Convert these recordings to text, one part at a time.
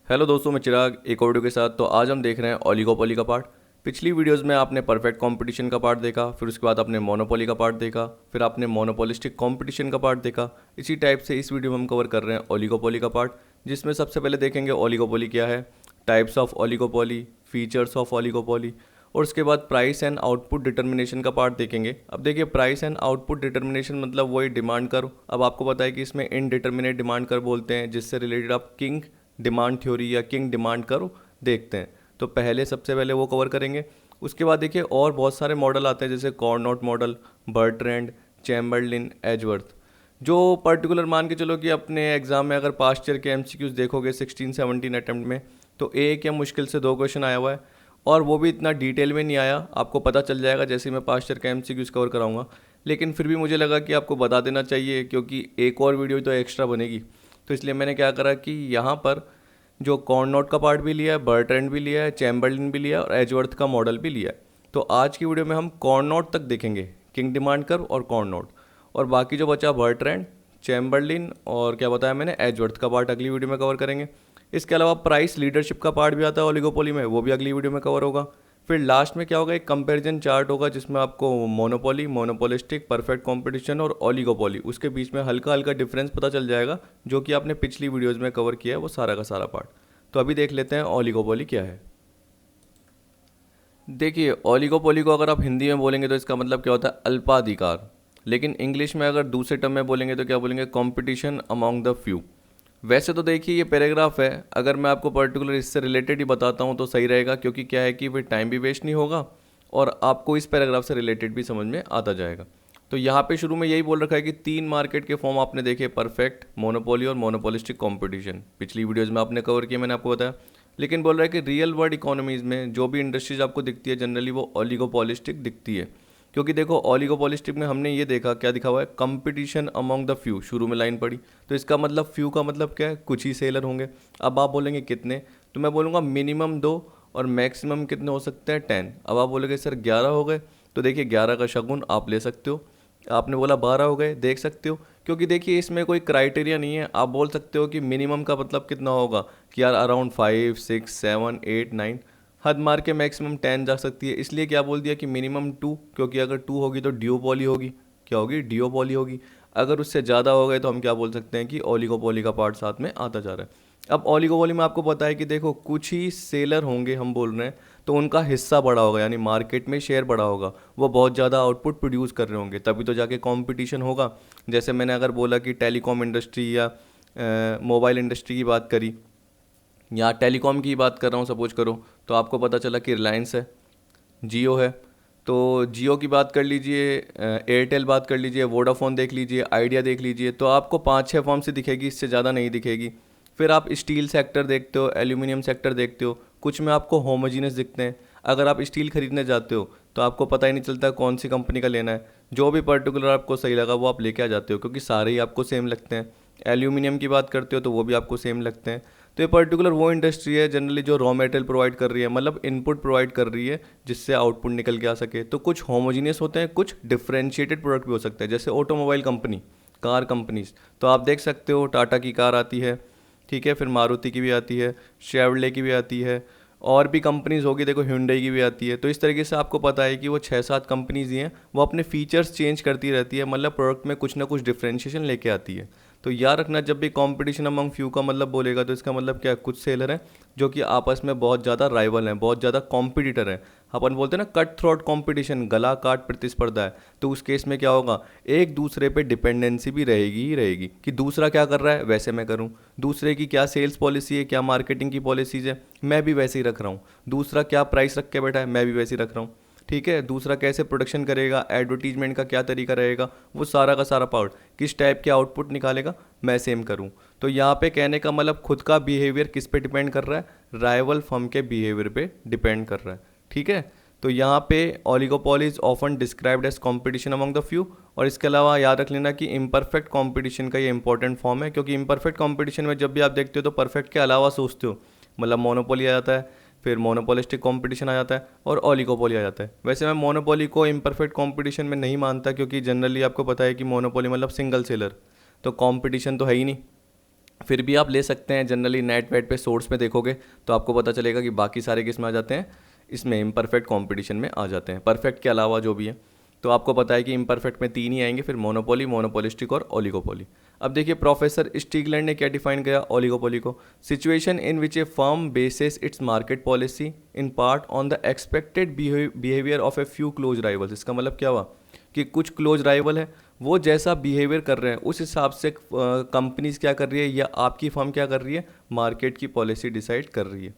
Hello दोस्तों, मैं चिराग एक और वीडियो के साथ। तो आज हम देख रहे हैं ओलिगोपोली का पार्ट। पिछली वीडियोस में आपने परफेक्ट कंपटीशन का पार्ट देखा, फिर उसके बाद आपने मोनोपोली का पार्ट देखा, फिर आपने मोनोपोलिस्टिक कंपटीशन का पार्ट देखा। इसी टाइप से इस वीडियो में हम कवर कर रहे हैं ओलिगोपोली का पार्ट, जिसमें सबसे पहले देखेंगे ओलिगोपोली क्या है, types of oligopoly, features of oligopoly, और उसके बाद प्राइस एंड आउटपुट डिटर्मिनेशन का पार्ट देखेंगे। अब देखिए, प्राइस एंड आउटपुट डिटर्मिनेशन मतलब वही डिमांड कर्व। अब आपको पता है कि इसमें इनडिटर्मिनेट डिमांड कर्व बोलते हैं, जिससे रिलेटेड आप किंग डिमांड थ्योरी या किंग डिमांड कर्व देखते हैं। तो पहले सबसे पहले वो कवर करेंगे। उसके बाद देखिए और बहुत सारे मॉडल आते हैं, जैसे कॉर्नोट मॉडल, बर्ट्रैंड, चैम्बरलिन, एजवर्थ। जो पर्टिकुलर मान के चलो कि अपने एग्जाम में अगर पास्ट ईयर के एमसीक्यूज देखोगे 16-17 अटेम्प्ट में, तो एक या मुश्किल से दो क्वेश्चन आया हुआ है, और वो भी इतना डिटेल में नहीं आया। आपको पता चल जाएगा जैसे ही मैं पास्ट ईयर का एमसीक्यूज कवर कराऊंगा। लेकिन फिर भी मुझे लगा कि आपको बता देना चाहिए, क्योंकि एक और वीडियो तो एक्स्ट्रा बनेगी। तो इसलिए मैंने क्या करा कि यहाँ पर जो कॉर्नोट का पार्ट भी लिया है, बर्ट्रैंड भी लिया है, चैम्बरलिन भी लिया है, और एजवर्थ का मॉडल भी लिया है। तो आज की वीडियो में हम कॉर्नोट तक देखेंगे, किंग डिमांड कर्व और कॉर्नोट। और बाकी जो बचा बर्ट्रैंड, चैम्बरलिन और क्या बताया मैंने, एजवर्थ का पार्ट अगली वीडियो में कवर करेंगे। इसके अलावा प्राइस लीडरशिप का पार्ट भी आता है ओलिगोपोली में, वो भी अगली वीडियो में कवर होगा। फिर लास्ट में क्या होगा, एक कंपैरिजन चार्ट होगा, जिसमें आपको मोनोपोली, मोनोपोलिस्टिक, परफेक्ट कंपटीशन और ओलिगोपोली, उसके बीच में हल्का हल्का डिफरेंस पता चल जाएगा, जो कि आपने पिछली वीडियोस में कवर किया है वो सारा का सारा पार्ट। तो अभी देख लेते हैं ओलिगोपोली क्या है। देखिए, ओलिगोपोली को अगर आप हिंदी में बोलेंगे तो इसका मतलब क्या होता है, अल्पाधिकार। लेकिन इंग्लिश में अगर दूसरे टर्म में बोलेंगे तो क्या बोलेंगे, कंपटीशन अमॉन्ग द फ्यू। वैसे तो देखिए ये पैराग्राफ है, अगर मैं आपको पर्टिकुलर इससे रिलेटेड ही बताता हूँ तो सही रहेगा, क्योंकि क्या है कि फिर टाइम भी वेस्ट नहीं होगा और आपको इस पैराग्राफ से रिलेटेड भी समझ में आता जाएगा। तो यहाँ पे शुरू में यही बोल रखा है कि तीन मार्केट के फॉर्म आपने देखे, परफेक्ट, मोनोपोली और मोनोपोलिस्टिक कंपटीशन। पिछली वीडियोज़ में आपने कवर किया, मैंने आपको बताया। लेकिन बोल रहा है कि रियल वर्ल्ड इकोनॉमीज़ में जो भी इंडस्ट्रीज आपको दिखती है जनरली वो ओलिगोपोलिस्टिक दिखती है। क्योंकि देखो ओलिगोपोलिस्टिक में हमने ये देखा, क्या दिखा हुआ है, कंपटीशन अमॉन्ग द फ्यू, शुरू में लाइन पड़ी। तो इसका मतलब फ्यू का मतलब क्या है, कुछ ही सेलर होंगे। अब आप बोलेंगे कितने, तो मैं बोलूँगा मिनिमम 2 और मैक्सिमम कितने हो सकते हैं, 10। अब आप बोलोगे सर 11 हो गए, तो देखिए 11 का शगुन आप ले सकते हो। आपने बोला 12 हो गए, देख सकते हो। क्योंकि देखिए इसमें कोई क्राइटेरिया नहीं है, आप बोल सकते हो कि मिनिमम का मतलब कितना होगा, कि यार अराउंड 5, 6, 7, 8, 9, हद मार के मैक्सिमम 10 जा सकती है। इसलिए क्या बोल दिया कि मिनिमम 2, क्योंकि अगर 2 होगी तो डिओपोली होगी। क्या होगी, डिओपोली होगी। अगर उससे ज़्यादा हो गए तो हम क्या बोल सकते हैं कि ओलिगोपोली का पार्ट साथ में आता जा रहा है। अब ओलिगोपोली में आपको पता है कि देखो कुछ ही सेलर होंगे, हम बोल रहे हैं, तो उनका हिस्सा बड़ा होगा, यानी मार्केट में शेयर बड़ा होगा। वो बहुत ज़्यादा आउटपुट प्रोड्यूस कर रहे होंगे, तभी तो जाके कंपटीशन होगा। जैसे मैंने अगर बोला कि टेलीकॉम इंडस्ट्री या मोबाइल इंडस्ट्री की बात करी, या टेलीकॉम की बात कर रहा हूँ सपोज करो, तो आपको पता चला कि रिलायंस है, जियो है। तो जियो की बात कर लीजिए, एयरटेल बात कर लीजिए, वोडाफोन देख लीजिए, आइडिया देख लीजिए, तो आपको 5-6 फॉर्म से दिखेगी, इससे ज़्यादा नहीं दिखेगी। फिर आप स्टील सेक्टर देखते हो, एल्यूमिनियम सेक्टर देखते हो, कुछ में आपको होमोजीनस दिखते हैं। अगर आप स्टील खरीदने जाते हो तो आपको पता ही नहीं चलता कौन सी कंपनी का लेना है। जो भी पर्टिकुलर आपको सही लगा वो आप लेके आ जाते हो, क्योंकि सारे ही आपको सेम लगते हैं। एल्यूमिनियम की बात करते हो तो वो भी आपको सेम लगते हैं। तो ये पर्टिकुलर वो इंडस्ट्री है जनरली जो रॉ मटेरियल प्रोवाइड कर रही है, मतलब इनपुट प्रोवाइड कर रही है, जिससे आउटपुट निकल के आ सके। तो कुछ होमोजीनियस होते हैं, कुछ डिफरेंशिएटेड प्रोडक्ट भी हो सकते हैं, जैसे ऑटोमोबाइल कंपनी, कार कंपनीज। तो आप देख सकते हो टाटा की कार आती है, ठीक है, फिर मारुति की भी आती है, शेवरले की भी आती है, और भी कंपनीज होगी, देखो hyundai की भी आती है। तो इस तरीके से आपको पता है कि वो 6-7 कंपनीज ही हैं, वो अपने फीचर्स चेंज करती रहती है, मतलब प्रोडक्ट में कुछ ना कुछ डिफरेंशिएशन लेके आती है। तो याद रखना, जब भी कंपटीशन अमंग फ्यू का मतलब बोलेगा तो इसका मतलब क्या है, कुछ सेलर हैं जो कि आपस में बहुत ज़्यादा राइवल हैं, बहुत ज़्यादा कॉम्पिटिटर हैं। अपन बोलते हैं ना कट थ्रोट कॉम्पिटिशन, गला काट प्रतिस्पर्धा है। तो उस केस में क्या होगा, एक दूसरे पे डिपेंडेंसी भी रहेगी ही रहेगी, कि दूसरा क्या कर रहा है वैसे मैं करूं, दूसरे की क्या सेल्स पॉलिसी है, क्या मार्केटिंग की पॉलिसीज है, मैं भी वैसे ही रख रहा हूँ। दूसरा क्या प्राइस रख के बैठा है, मैं भी वैसे ही रख रहा हूँ। ठीक है, दूसरा कैसे प्रोडक्शन करेगा, एडवर्टीजमेंट का क्या तरीका रहेगा, वो सारा का सारा पार्ट, किस टाइप के आउटपुट निकालेगा, मैं सेम करूं। तो यहाँ पे कहने का मतलब खुद का बिहेवियर किस पे डिपेंड कर रहा है, राइवल फर्म के बिहेवियर पे डिपेंड कर रहा है। ठीक है, तो यहाँ पे oligopoly is often described as competition among the few. और इसके अलावा याद रख लेना कि इम्परफेक्ट कंपटीशन का ये इंपॉर्टेंट फॉर्म है, क्योंकि इम्परफेक्ट कंपटीशन में जब भी आप देखते हो तो परफेक्ट के अलावा सोचते हो, मतलब मोनोपोली आ जाता है, फिर मोनोपोलिस्टिक कंपटीशन आ जाता है, और ओलिगोपोली आ जाता है। वैसे मैं मोनोपोली को इम्परफेक्ट कंपटीशन में नहीं मानता, क्योंकि जनरली आपको पता है कि मोनोपोली मतलब सिंगल सेलर, तो कंपटीशन तो है ही नहीं। फिर भी आप ले सकते हैं। जनरली नेट वेट पे सोर्स में देखोगे तो आपको पता चलेगा कि बाकी सारे किस में आ जाते हैं, इसमें इम्परफेक्ट कंपटीशन में आ जाते हैं, परफेक्ट के अलावा जो भी है। तो आपको पता है कि इम्परफेक्ट में 3 ही आएंगे, फिर मोनोपोली, मोनोपोलिस्टिक और ओलिगोपोली। अब देखिए प्रोफेसर स्टीगलैंड ने क्या डिफाइन किया ओलिगोपोली को, situation in which A firm bases its market policy in part on the expected behaviour of a few close rivals. इसका मतलब क्या हुआ कि कुछ क्लोज राइवल है, वो जैसा बिहेवियर कर रहे हैं उस हिसाब से कंपनीज क्या कर रही है या आपकी फर्म क्या कर रही है, मार्केट की पॉलिसी डिसाइड कर रही है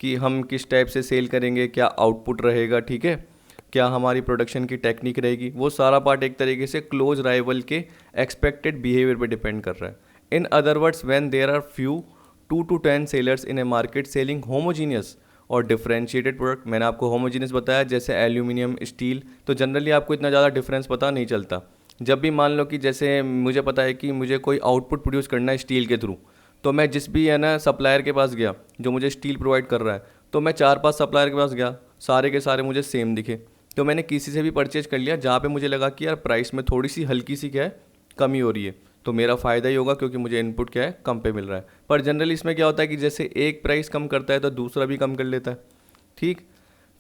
कि हम किस टाइप से सेल करेंगे, क्या आउटपुट रहेगा, ठीक है, क्या हमारी प्रोडक्शन की टेक्निक रहेगी। वो सारा पार्ट एक तरीके से क्लोज राइवल के एक्सपेक्टेड बिहेवियर पे डिपेंड कर रहा है। In other words when there are few 2 to 10 sellers in a market selling homogeneous और डिफरेंशिएटेड प्रोडक्ट। मैंने आपको होमोजीनियस बताया जैसे एल्यूमिनियम, स्टील, तो जनरली आपको इतना ज़्यादा डिफरेंस पता नहीं चलता। जब भी मान लो कि जैसे मुझे पता है कि मुझे कोई आउटपुट प्रोड्यूस करना है स्टील के थ्रू, तो मैं जिस भी है ना सप्लायर के पास गया जो मुझे स्टील प्रोवाइड कर रहा है, तो मैं 4-5 सप्लायर के पास गया, सारे के सारे मुझे सेम दिखे, तो मैंने किसी से भी परचेज कर लिया जहाँ पे मुझे लगा कि यार प्राइस में थोड़ी सी हल्की सी क्या है कमी हो रही है, तो मेरा फ़ायदा ही होगा क्योंकि मुझे इनपुट क्या है कम पे मिल रहा है। पर जनरली इसमें क्या होता है कि जैसे एक प्राइस कम करता है तो दूसरा भी कम कर लेता है, ठीक।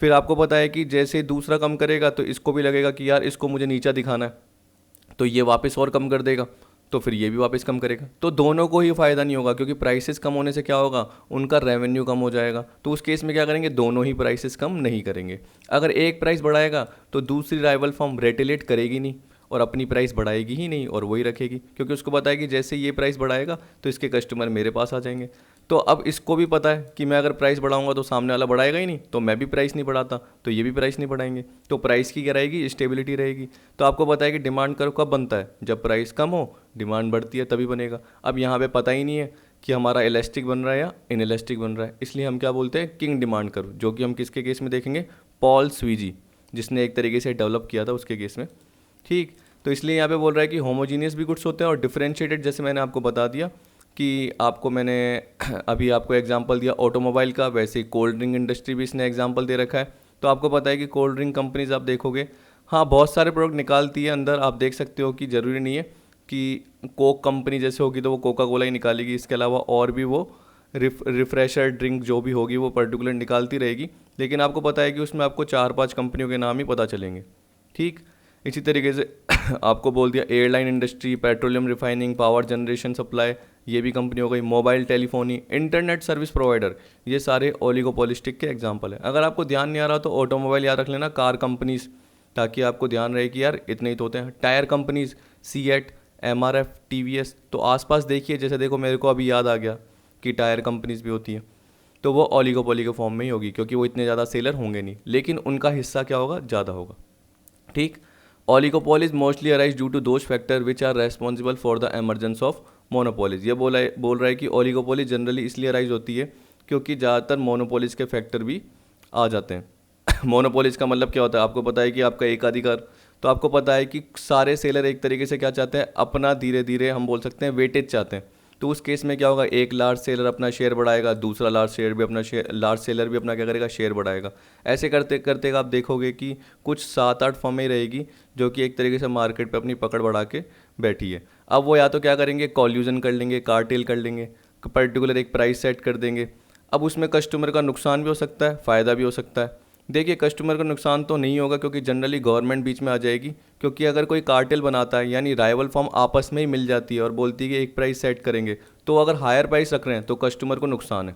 फिर आपको पता है कि जैसे दूसरा कम करेगा तो इसको भी लगेगा कि यार इसको मुझे नीचा दिखाना है, तो ये वापस और कम कर देगा, तो फिर ये भी वापस कम करेगा, तो दोनों को ही फ़ायदा नहीं होगा क्योंकि प्राइसेस कम होने से क्या होगा, उनका रेवेन्यू कम हो जाएगा। तो उस केस में क्या करेंगे, दोनों ही प्राइसेस कम नहीं करेंगे। अगर एक प्राइस बढ़ाएगा तो दूसरी राइवल फर्म रेटिलेट करेगी नहीं और अपनी प्राइस बढ़ाएगी ही नहीं और वही रखेगी, क्योंकि उसको पता है कि जैसे ये प्राइस बढ़ाएगा तो इसके कस्टमर मेरे पास आ जाएंगे। तो अब इसको भी पता है कि मैं अगर प्राइस बढ़ाऊंगा तो सामने वाला बढ़ाएगा ही नहीं, तो मैं भी प्राइस नहीं बढ़ाता तो ये भी प्राइस नहीं बढ़ाएंगे, तो प्राइस की क्या रहेगी, स्टेबिलिटी रहेगी। तो आपको पता है कि डिमांड कर्व कब बनता है, जब प्राइस कम हो, डिमांड बढ़ती है तभी बनेगा। अब यहाँ पे पता ही नहीं है कि हमारा इलास्टिक बन रहा है या इनइलास्टिक बन रहा है, इसलिए हम क्या बोलते हैं, किंग डिमांड कर्व, जो कि हम किसके केस में देखेंगे, पॉल स्वीजी, जिसने एक तरीके से डेवलप किया था उसके केस में, ठीक। तो इसलिए यहाँ पे बोल रहा है कि होमोजीनियस भी गुड्स होते हैं और डिफरेंशिएटेड, जैसे मैंने आपको बता दिया कि आपको मैंने अभी आपको एग्जांपल दिया ऑटोमोबाइल का, वैसे ही कोल्ड ड्रिंक इंडस्ट्री भी इसने एग्जांपल दे रखा है। तो आपको पता है कि कोल्ड ड्रिंक कंपनीज आप देखोगे, हाँ बहुत सारे प्रोडक्ट निकालती है अंदर, आप देख सकते हो कि ज़रूरी नहीं है कि कोक कंपनी जैसे होगी तो वो कोका कोला ही निकालेगी, इसके अलावा और भी वो रिफ्रेशर ड्रिंक जो भी होगी वो पर्टिकुलर निकालती रहेगी, लेकिन आपको पता है कि उसमें आपको 4-5 कंपनियों के नाम ही पता चलेंगे, ठीक। इसी तरीके से आपको बोल दिया airline industry, petroleum refining, power generation supply, ये भी कंपनी हो गई, mobile telephony, internet service provider, ये सारे ओलिगोपोलिस्टिक के एग्जांपल है। अगर आपको ध्यान नहीं आ रहा तो ऑटोमोबाइल याद रख लेना, कार कंपनीज, ताकि आपको ध्यान रहे कि यार इतने ही तो होते हैं। Tyre companies, CEAT, MRF, TVS, तो आसपास देखिए, जैसे देखो मेरे को अभी याद आ गया कि टायर कंपनीज भी होती हैं, तो वो ओलिगोपोली के फॉर्म में ही होगी क्योंकि वो इतने ज़्यादा सेलर होंगे नहीं, लेकिन उनका हिस्सा क्या होगा, ज़्यादा होगा, ठीक। Oligopolies mostly arise due to those factors which are responsible for the emergence of monopolies। ये बोल रहा है कि ओलिगोपोली जनरली इसलिए अराइज होती है क्योंकि ज़्यादातर मोनोपोलिस के फैक्टर भी आ जाते हैं। मोनोपोलिस का मतलब क्या होता है, आपको पता है कि आपका एकाधिकार, तो आपको पता है कि सारे सेलर एक तरीके से क्या चाहते हैं, अपना धीरे धीरे हम बोल सकते हैं वेटेज चाहते हैं। तो उस केस में क्या होगा, एक लार्ज सेलर अपना शेयर बढ़ाएगा, दूसरा लार्ज सेलर भी अपना क्या करेगा, शेयर बढ़ाएगा। ऐसे करते करते आप देखोगे कि कुछ 7-8 फर्में रहेगी जो कि एक तरीके से मार्केट पे अपनी पकड़ बढ़ा के बैठी है। अब वो या तो क्या करेंगे, कॉल्यूजन कर लेंगे, कार्टेल कर लेंगे, पर्टिकुलर एक प्राइस सेट कर देंगे। अब उसमें कस्टमर का नुकसान भी हो सकता है, फ़ायदा भी हो सकता है। देखिए कस्टमर का नुकसान तो नहीं होगा क्योंकि जनरली गवर्नमेंट बीच में आ जाएगी, क्योंकि अगर कोई कार्टेल बनाता है यानी राइवल फर्म आपस में ही मिल जाती है और बोलती है कि एक प्राइस सेट करेंगे, तो अगर हायर प्राइस रख रहे हैं तो कस्टमर को नुकसान है,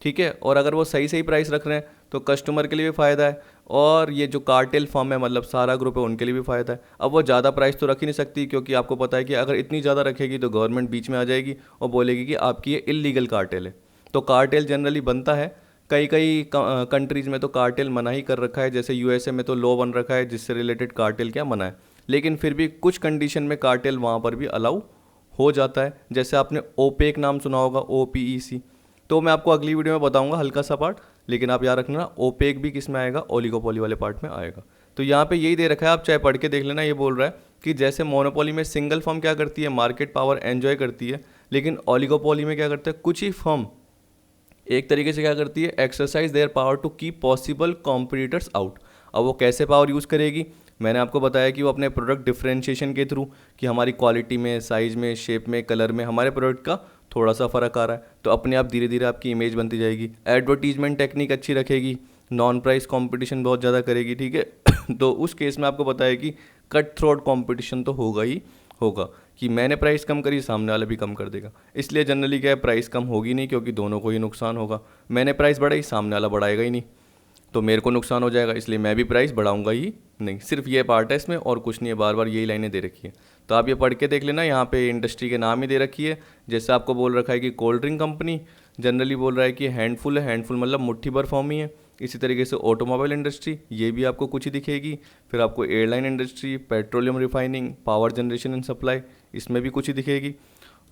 ठीक है। और अगर वो सही प्राइस रख रहे हैं तो कस्टमर के लिए भी फ़ायदा है, और ये जो कार्टेल फर्म है मतलब सारा ग्रुप है उनके लिए भी फ़ायदा है। अब वो ज़्यादा प्राइस तो रख ही नहीं सकती क्योंकि आपको पता है कि अगर इतनी ज़्यादा रखेगी तो गवर्नमेंट बीच में आ जाएगी और बोलेगी कि आपकी ये इलीगल कार्टेल है। तो कार्टेल जनरली बनता है, कई कंट्रीज़ में तो कार्टेल मना ही कर रखा है, जैसे यूएसए में तो लॉ बन रखा है जिससे रिलेटेड कार्टेल क्या मना है, लेकिन फिर भी कुछ कंडीशन में कार्टेल वहाँ पर भी अलाउ हो जाता है। जैसे आपने ओपेक नाम सुना होगा, OPEC, तो मैं आपको अगली वीडियो में बताऊंगा हल्का सा पार्ट, लेकिन आप याद रखना ओपेक भी किस में आएगा, ओलिगोपोली वाले पार्ट में आएगा। तो यहाँ पे यही दे रखा है, आप चाहे पढ़ के देख लेना। ये बोल रहा है कि जैसे मोनोपोली में सिंगल फर्म क्या करती है, मार्केट पावर एंजॉय करती है, लेकिन ओलिगोपोली में क्या करते हैं, कुछ ही फर्म एक तरीके से क्या करती है, exercise their power to keep possible competitors out. अब वो कैसे पावर यूज़ करेगी, मैंने आपको बताया कि वो अपने प्रोडक्ट डिफरेंशिएशन के थ्रू, कि हमारी क्वालिटी में, साइज़ में, शेप में, कलर में हमारे प्रोडक्ट का थोड़ा सा फ़र्क आ रहा है, तो अपने आप धीरे धीरे आपकी इमेज बनती जाएगी। एडवर्टीजमेंट टेक्निक अच्छी रखेगी, नॉन प्राइस कंपटीशन बहुत ज़्यादा करेगी, ठीक है। तो उस केस में आपको पता है कि कट थ्रोट कंपटीशन तो होगा ही होगा, कि मैंने प्राइस कम करी, सामने वाला भी कम कर देगा। इसलिए जनरली क्या है, प्राइस कम होगी नहीं, क्योंकि दोनों को ही नुकसान होगा। मैंने प्राइस बढ़ाई, सामने वाला बढ़ाएगा ही नहीं, तो मेरे को नुकसान हो जाएगा, इसलिए मैं भी प्राइस बढ़ाऊंगा ही नहीं। सिर्फ ये पार्ट है इसमें, और कुछ नहीं है। बार बार यही लाइनें दे रखी है, तो आप ये पढ़ के देख लेना। यहाँ पे इंडस्ट्री के नाम ही दे रखी है। जैसे आपको बोल रखा है कि कोल्ड ड्रिंक कंपनी, जनरली बोल रहा है कि हैंडफुल है, हैंडफुल मतलब मुट्ठी भर फॉर्म ही है। इसी तरीके से ऑटोमोबाइल इंडस्ट्री, ये भी आपको कुछ ही दिखेगी। फिर आपको airline industry, petroleum refining, power generation and supply, इसमें भी कुछ ही दिखेगी।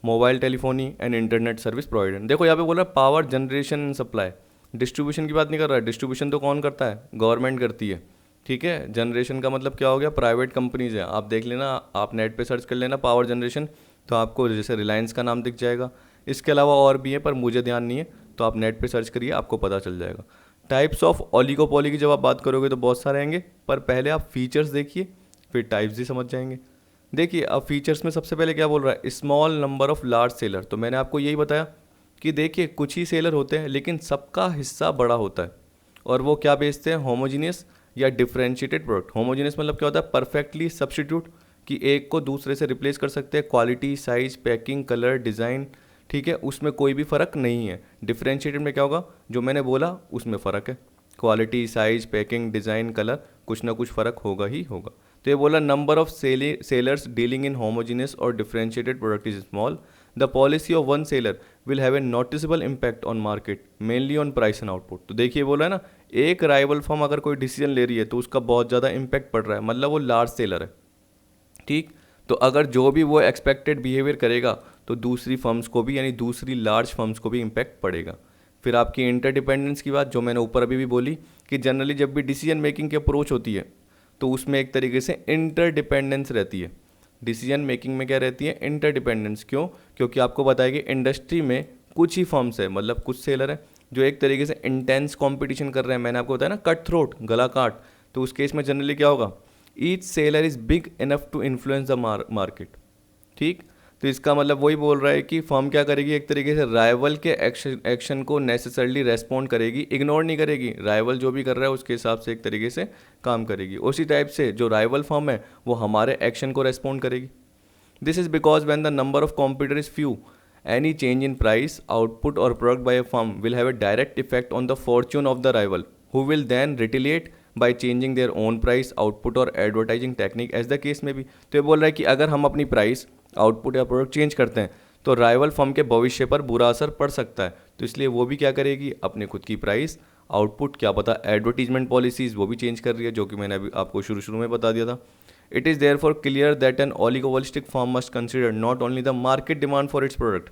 Mobile telephony and internet service provider, देखो यहाँ पे बोल रहा है power generation and supply, distribution की बात नहीं कर रहा है। डिस्ट्रीब्यूशन तो कौन करता है, गवर्नमेंट करती है, ठीक है। जनरेशन का मतलब क्या हो गया, प्राइवेट कंपनीज है। आप देख लेना, आप नेट पे सर्च कर लेना पावर जनरेशन, तो आपको जैसे रिलायंस का नाम दिख जाएगा। इसके अलावा और भी है, पर मुझे ध्यान नहीं है, तो आप नेट पे सर्च करिए, आपको पता चल जाएगा। टाइप्स ऑफ ओलिगोपोली की जब आप बात करोगे तो बहुत सारे आएंगे, पर पहले आप फीचर्स देखिए, फिर टाइप्स भी समझ जाएंगे। देखिए अब फीचर्स में सबसे पहले क्या बोल रहा है, small number of large seller. तो मैंने आपको यही बताया कि देखिए कुछ ही सेलर होते हैं, लेकिन सबका हिस्सा बड़ा होता है। और वो क्या बेचते हैं, होमोजीनियस या डिफरेंशिएटेड प्रोडक्ट। होमोजीनियस मतलब क्या होता है, परफेक्टली सब्स्टिट्यूट, कि एक को दूसरे से रिप्लेस कर सकते हैं, quality, size, packing, colour, design, ठीक है, उसमें कोई भी फ़र्क नहीं है। डिफरेंशिएटेड में क्या होगा, जो मैंने बोला उसमें फ़र्क है, quality, size, packing, design, colour, कुछ ना कुछ फ़र्क होगा ही होगा। तो ये बोला number of sellers dealing in homogeneous और differentiated product is small, the policy of one seller will have a noticeable impact on market mainly on price and output. तो देखिए बोला है ना, एक राइवल फर्म अगर कोई डिसीजन ले रही है तो उसका बहुत ज़्यादा इम्पैक्ट पड़ रहा है, मतलब वो लार्ज सेलर है, ठीक। तो अगर जो भी वो एक्सपेक्टेड बिहेवियर करेगा तो दूसरी फर्म्स को भी, यानी दूसरी लार्ज फर्म्स को भी इम्पैक्ट पड़ेगा। फिर आपकी इंटरडिपेंडेंस की बात, जो मैंने ऊपर अभी भी बोली, कि जनरली जब भी डिसीजन मेकिंग की अप्रोच होती है तो उसमें एक तरीके से इंटरडिपेंडेंस रहती है। डिसीजन मेकिंग में क्या रहती है, इंटरडिपेंडेंस। क्यों, क्योंकि आपको बताया कि इंडस्ट्री में कुछ ही फर्म्स है, मतलब कुछ सेलर है जो एक तरीके से इंटेंस कंपटीशन कर रहे हैं। मैंने आपको बताया ना, कट थ्रोट, गला काट। तो उस केस में जनरली क्या होगा, each seller is big enough to influence the market, ठीक। तो इसका मतलब वही बोल रहा है कि फर्म क्या करेगी, एक तरीके से राइवल के एक्शन को नेसेसरली रेस्पॉन्ड करेगी, इग्नोर नहीं करेगी। राइवल जो भी कर रहा है उसके हिसाब से एक तरीके से काम करेगी। उसी टाइप से जो राइवल फर्म है वो हमारे एक्शन को रेस्पॉन्ड करेगी। This is because when the number of competitor is few, any change in price, output और product by a firm will have a direct effect on the fortune of the rival, who will then retaliate by changing their own price, output और advertising technique as the case में भी। तो ये बोल रहा है कि अगर हम अपनी प्राइस, आउटपुट या प्रोडक्ट चेंज करते हैं तो राइवल फर्म के भविष्य पर बुरा असर पड़ सकता है। तो इसलिए वो भी क्या करेगी, अपने खुद की प्राइस, आउटपुट, क्या पता एडवर्टीजमेंट पॉलिसीज़ वो भी चेंज कर रही है, जो कि मैंने अभी आपको शुरू में बता दिया था। It is therefore clear that an oligopolistic firm must consider not only the market demand for its product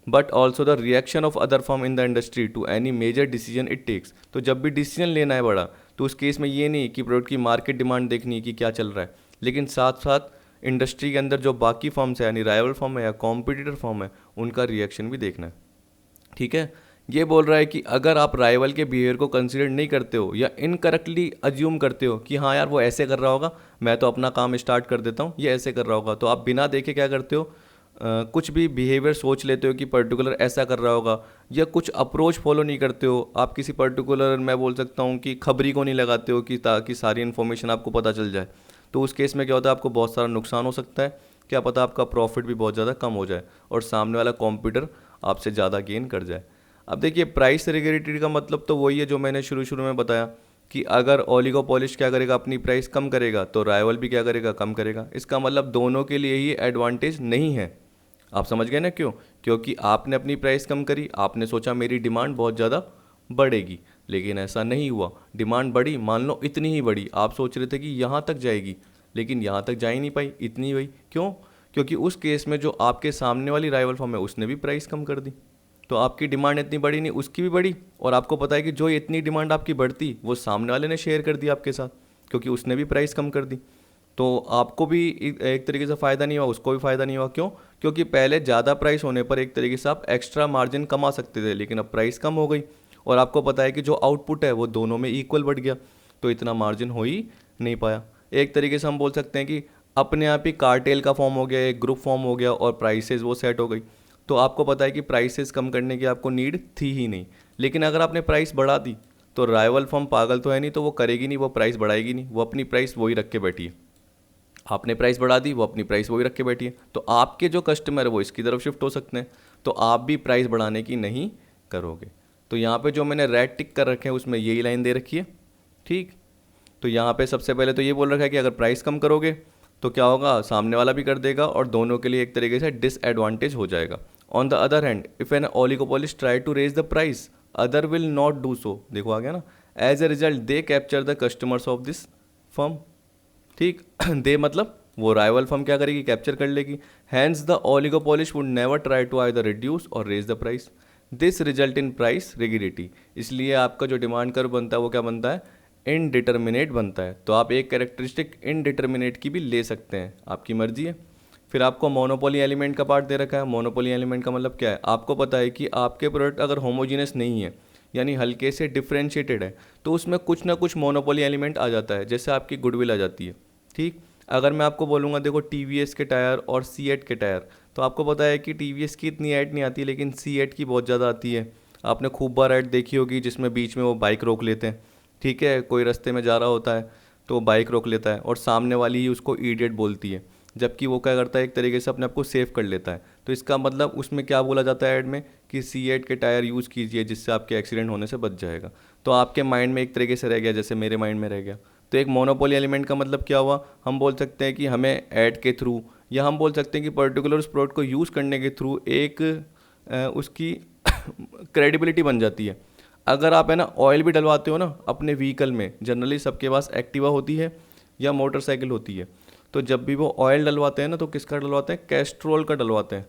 but also the reaction of other firm in the industry to any major decision it takes. तो जब भी decision लेना है बड़ा, तो उस case में ये नहीं कि प्रोडक्ट की मार्केट डिमांड देखनी है कि क्या चल रहा है, लेकिन साथ साथ इंडस्ट्री के अंदर जो बाकी फर्म्स है, यानी राइवल फर्म है या कॉम्पिटिटर फर्म है, उनका रिएक्शन भी देखना है, ठीक है। ये बोल रहा है कि अगर आप राइवल के बिहेवियर को कंसिडर नहीं करते हो या इनकरेक्टली अज्यूम करते हो कि हाँ यार वो ऐसे कर रहा होगा, मैं तो अपना काम स्टार्ट कर देता हूँ, ये ऐसे कर रहा होगा, तो आप बिना देखे क्या करते हो, कुछ भी बिहेवियर सोच लेते हो कि पर्टिकुलर ऐसा कर रहा होगा, या कुछ अप्रोच फॉलो नहीं करते हो। आप किसी पर्टिकुलर, मैं बोल सकता हूँ कि खबरी को नहीं लगाते हो कि ताकि सारी इन्फॉर्मेशन आपको पता चल जाए। तो उस केस में क्या होता है, आपको बहुत सारा नुकसान हो सकता है, क्या पता आपका प्रॉफिट भी बहुत ज़्यादा कम हो जाए और सामने वाला कॉम्पिटिटर आपसे ज़्यादा गेन कर जाए। अब देखिए प्राइस रेगुलेटरी का मतलब तो वही है जो मैंने शुरू में बताया कि अगर ओलिगोपोलिस्ट क्या करेगा, अपनी प्राइस कम करेगा, तो राइवल भी क्या करेगा, कम करेगा। इसका मतलब दोनों के लिए ही एडवांटेज नहीं है। आप समझ गए ना क्यों, क्योंकि आपने अपनी प्राइस कम करी, आपने सोचा मेरी डिमांड बहुत ज़्यादा बढ़ेगी, लेकिन ऐसा नहीं हुआ। डिमांड बढ़ी, मान लो इतनी ही बढ़ी, आप सोच रहे थे कि यहाँ तक जाएगी, लेकिन यहाँ तक जा ही नहीं पाई, इतनी हुई। क्यों, क्योंकि उस केस में जो आपके सामने वाली राइवल फर्म है उसने भी प्राइस कम कर दी, तो आपकी डिमांड इतनी बड़ी नहीं, उसकी भी बढ़ी। और आपको पता है कि जो इतनी डिमांड आपकी बढ़ती वो सामने वाले ने शेयर कर दी आपके साथ, क्योंकि उसने भी प्राइस कम कर दी। तो आपको भी एक तरीके से फ़ायदा नहीं हुआ, उसको भी फ़ायदा नहीं हुआ। क्यों, क्योंकि पहले ज़्यादा प्राइस होने पर एक तरीके से आप एक्स्ट्रा मार्जिन कमा सकते थे, लेकिन अब प्राइस कम हो गई और आपको पता है कि जो आउटपुट है वो दोनों में इक्वल बढ़ गया, तो इतना मार्जिन हो ही नहीं पाया। एक तरीके से हम बोल सकते हैं कि अपने आप ही कार्टेल का फॉर्म हो गया, एक ग्रुप फॉर्म हो गया और प्राइसेस वो सेट हो गई। तो आपको पता है कि प्राइसेस कम करने की आपको नीड थी ही नहीं। लेकिन अगर आपने प्राइस बढ़ा दी तो राइवल फर्म पागल तो है नहीं, तो वो करेगी नहीं, वो प्राइस बढ़ाएगी नहीं, वो अपनी प्राइस वही रख के बैठी है। आपने प्राइस बढ़ा दी, वो अपनी प्राइस वही रख के बैठी है। तो आपके जो कस्टमर है वो इसकी तरफ शिफ्ट हो सकते हैं, तो आप भी प्राइस बढ़ाने की नहीं करोगे। तो यहाँ पे जो मैंने रेड टिक कर रखे हैं उसमें यही लाइन दे रखी है, ठीक। तो यहाँ पे सबसे पहले तो ये बोल रखा है कि अगर प्राइस कम करोगे तो क्या होगा, सामने वाला भी कर देगा और दोनों के लिए एक तरीके से डिसएडवांटेज हो जाएगा। On the other hand if an oligopolist try to raise the price other will not do so, देखो आ गया ना, as a result they capture the customers of this firm, ठीक। दे मतलब वो राइवल फर्म क्या करेगी, कैप्चर कर लेगी। Hence the oligopolist would never try to either reduce और raise the price, this result in price rigidity. इसलिए आपका जो डिमांड कर्व बनता है वो क्या बनता है, इनडिटर्मिनेट बनता है। तो आप एक कैरेक्टरिस्टिक इनडिटर्मिनेट की भी ले सकते हैं, आपकी मर्जी है। फिर आपको मोनोपोली एलिमेंट का पार्ट दे रखा है। मोनोपोली एलिमेंट का मतलब क्या है, आपको पता है कि आपके प्रोडक्ट अगर होमोजीनियस नहीं है यानी हल्के से डिफ्रेंशिएटेड है तो उसमें कुछ ना कुछ मोनोपोली एलिमेंट आ जाता है, जैसे आपकी गुडविल आ जाती है, ठीक। अगर मैं आपको बोलूँगा देखो टीवीएस के टायर और सीएट के टायर, तो आपको पता है कि टीवीएस की इतनी ऐड नहीं आती लेकिन सीएट की बहुत ज़्यादा आती है। आपने खूब बार ऐड देखी होगी जिसमें बीच में वो बाइक रोक लेते हैं, ठीक है, कोई रास्ते में जा रहा होता है तो वो बाइक रोक लेता है और सामने वाली ही उसको इडियट बोलती है, जबकि वो क्या करता है एक तरीके से अपने आप को सेव कर लेता है। तो इसका मतलब उसमें क्या बोला जाता है ऐड में कि सीएट के टायर यूज़ कीजिए जिससे आपके एक्सीडेंट होने से बच जाएगा। तो आपके माइंड में एक तरीके से रह गया जैसे मेरे माइंड में रह गया। तो एक मोनोपोली एलिमेंट का मतलब क्या हुआ, हम बोल सकते हैं कि हमें ऐड के थ्रू या हम बोल सकते हैं कि पर्टिकुलर उस प्रोडक्ट को यूज़ करने के थ्रू एक उसकी क्रेडिबिलिटी बन जाती है। अगर आप है ना ऑयल भी डलवाते हो ना अपने व्हीकल में, जनरली सबके पास एक्टिवा होती है या मोटरसाइकिल होती है, तो जब भी वो ऑयल डलवाते हैं ना तो किसका डलवाते हैं, कैस्ट्रोल का डलवाते हैं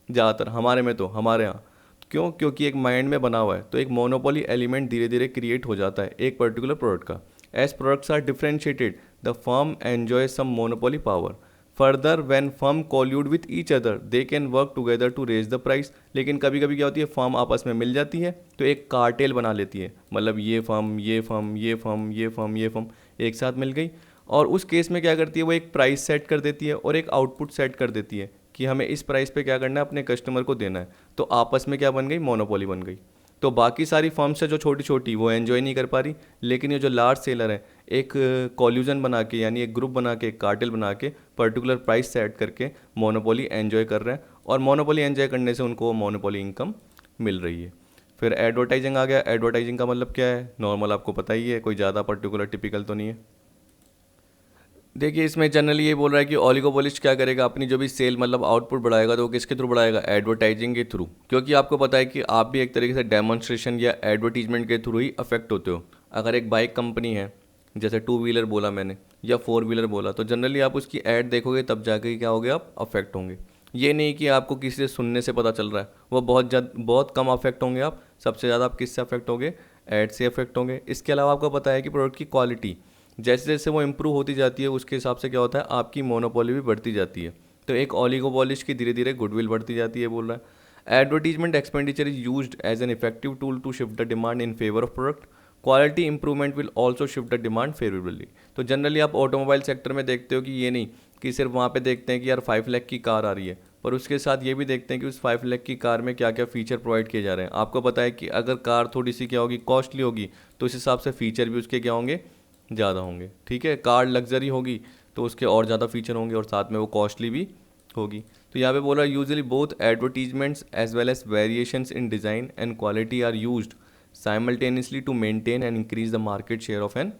ज़्यादातर, हमारे में तो हमारे यहाँ। क्यों, क्योंकि एक माइंड में बना हुआ है। तो एक मोनोपोली एलिमेंट धीरे धीरे क्रिएट हो जाता है एक पर्टिकुलर प्रोडक्ट का। As products are differentiated the firm enjoy some monopoly power. Further when firm collude with each other they can work together to raise the price. लेकिन कभी कभी क्या होती है, फर्म आपस में मिल जाती है तो एक कार्टेल बना लेती है, मतलब ये फर्म ये फर्म ये फर्म ये फर्म ये फर्म एक साथ मिल गई और उस केस में क्या करती है, वो एक प्राइस सेट कर देती है और एक आउटपुट सेट कर देती है कि हमें इस प्राइस पे क्या करना है, अपने कस्टमर को देना है। तो आपस में क्या बन गई, मोनोपोली बन गई। तो बाकी सारी फर्म्स है जो छोटी छोटी वो एंजॉय नहीं कर पा रही, लेकिन ये जो लार्ज सेलर है एक कॉल्यूजन बना के यानी एक ग्रुप बना के एक कार्टेल बना के पर्टिकुलर प्राइस सेट करके मोनोपोली एंजॉय कर रहे हैं और मोनोपोली एंजॉय करने से उनको मोनोपोली इनकम मिल रही है। फिर एडवर्टाइजिंग आ गया। एडवर्टाइजिंग का मतलब क्या है, नॉर्मल आपको पता ही है, कोई ज़्यादा पर्टिकुलर टिपिकल तो नहीं है। देखिए इसमें जनरली ये बोल रहा है कि ओलिगोपोलिस्ट क्या करेगा, अपनी जो भी सेल मतलब आउटपुट बढ़ाएगा तो वो किसके थ्रू बढ़ाएगा, एडवर्टाइजिंग के थ्रू। क्योंकि आपको पता है कि आप भी एक तरीके से डेमोन्स्ट्रेशन या एडवर्टीजमेंट के थ्रू ही अफेक्ट होते हो। अगर एक बाइक कंपनी है, जैसे 2 व्हीलर बोला मैंने या 4 व्हीलर बोला, तो जनरली आप उसकी ऐड देखोगे तब जाके क्या होगे, आप अफेक्ट होंगे। ये नहीं कि आपको किसी से सुनने से पता चल रहा है, वो बहुत कम अफेक्ट होंगे आप। सबसे ज़्यादा आप किससे अफेक्ट होंगे, ऐड से अफेक्ट होंगे। इसके अलावा आपको पता है कि प्रोडक्ट की क्वालिटी जैसे जैसे वो इम्प्रूव होती जाती है उसके हिसाब से क्या होता है, आपकी मोनोपोली भी बढ़ती जाती है। तो एक ओलिगोपोलिस्ट की धीरे धीरे गुडविल बढ़ती जाती है, बोल रहा है। Advertisement expenditure is used as an effective tool to shift the demand in favour of product. Quality improvement will also shift the demand favourably. तो जनरली आप ऑटोमोबाइल सेक्टर में देखते हो कि ये नहीं कि सिर्फ वहाँ पे देखते हैं कि यार 5 लाख की कार आ रही है, पर उसके साथ ये भी देखते हैं कि उस 5 लाख की कार में क्या क्या फ़ीचर प्रोवाइड किए जा रहे हैं। आपको पता है कि अगर कार थोड़ी सी क्या होगी, कॉस्टली होगी, तो इस हिसाब से फ़ीचर भी उसके क्या होंगे, ज़्यादा होंगे, ठीक है। कार लग्जरी होगी तो उसके और ज़्यादा फीचर होंगे और साथ में वो कॉस्टली भी होगी। तो यहाँ पे बोला usually both advertisements as well as variations in design and quality are used simultaneously to maintain and increase the market share of an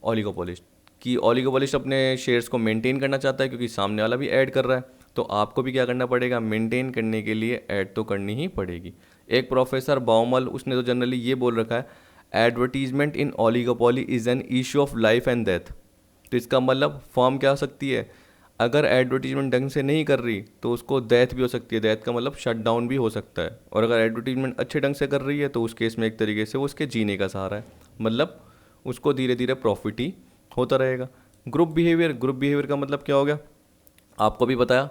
oligopolist. कि ओलिगोपोलिस्ट अपने शेयर्स को मेंटेन करना चाहता है क्योंकि सामने वाला भी ऐड कर रहा है, तो आपको भी क्या करना पड़ेगा, मेंटेन करने के लिए ऐड तो करनी ही पड़ेगी। एक प्रोफेसर बाउमल उसने तो जनरली ये बोल रखा है, advertisement in oligopoly is an issue of life and death. तो इसका मतलब फर्म क्या हो सकती है, अगर एडवर्टीजमेंट ढंग से नहीं कर रही तो उसको डेथ भी हो सकती है। डेथ का मतलब शट डाउन भी हो सकता है। और अगर एडवर्टीजमेंट अच्छे ढंग से कर रही है तो उस केस में एक तरीके से वो उसके जीने का सहारा है, मतलब उसको धीरे धीरे प्रॉफिट ही होता रहेगा। ग्रुप बिहेवियर का मतलब क्या हो गया, आपको भी बताया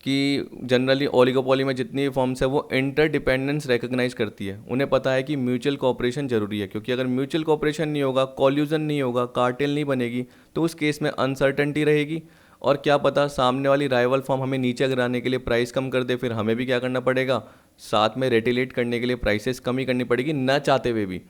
कि जनरली ओलिगोपोली में जितनी फर्म्स है वो इंटरडिपेंडेंस रिकग्नाइज करती है। उन्हें पता है कि म्यूचुअल कोऑपरेशन जरूरी है, क्योंकि अगर म्यूचुअल कोऑपरेशन नहीं होगा, कॉल्यूजन नहीं होगा, कार्टेल नहीं बनेगी, तो उस केस में अनसर्टेनिटी रहेगी और क्या पता सामने वाली राइवल फर्म हमें नीचे गिराने के लिए प्राइस कम कर दे, फिर हमें भी क्या करना पड़ेगा, साथ में रेटिलेट करने के लिए प्राइसेस कम ही करनी पड़ेगी ना चाहते हुए भी।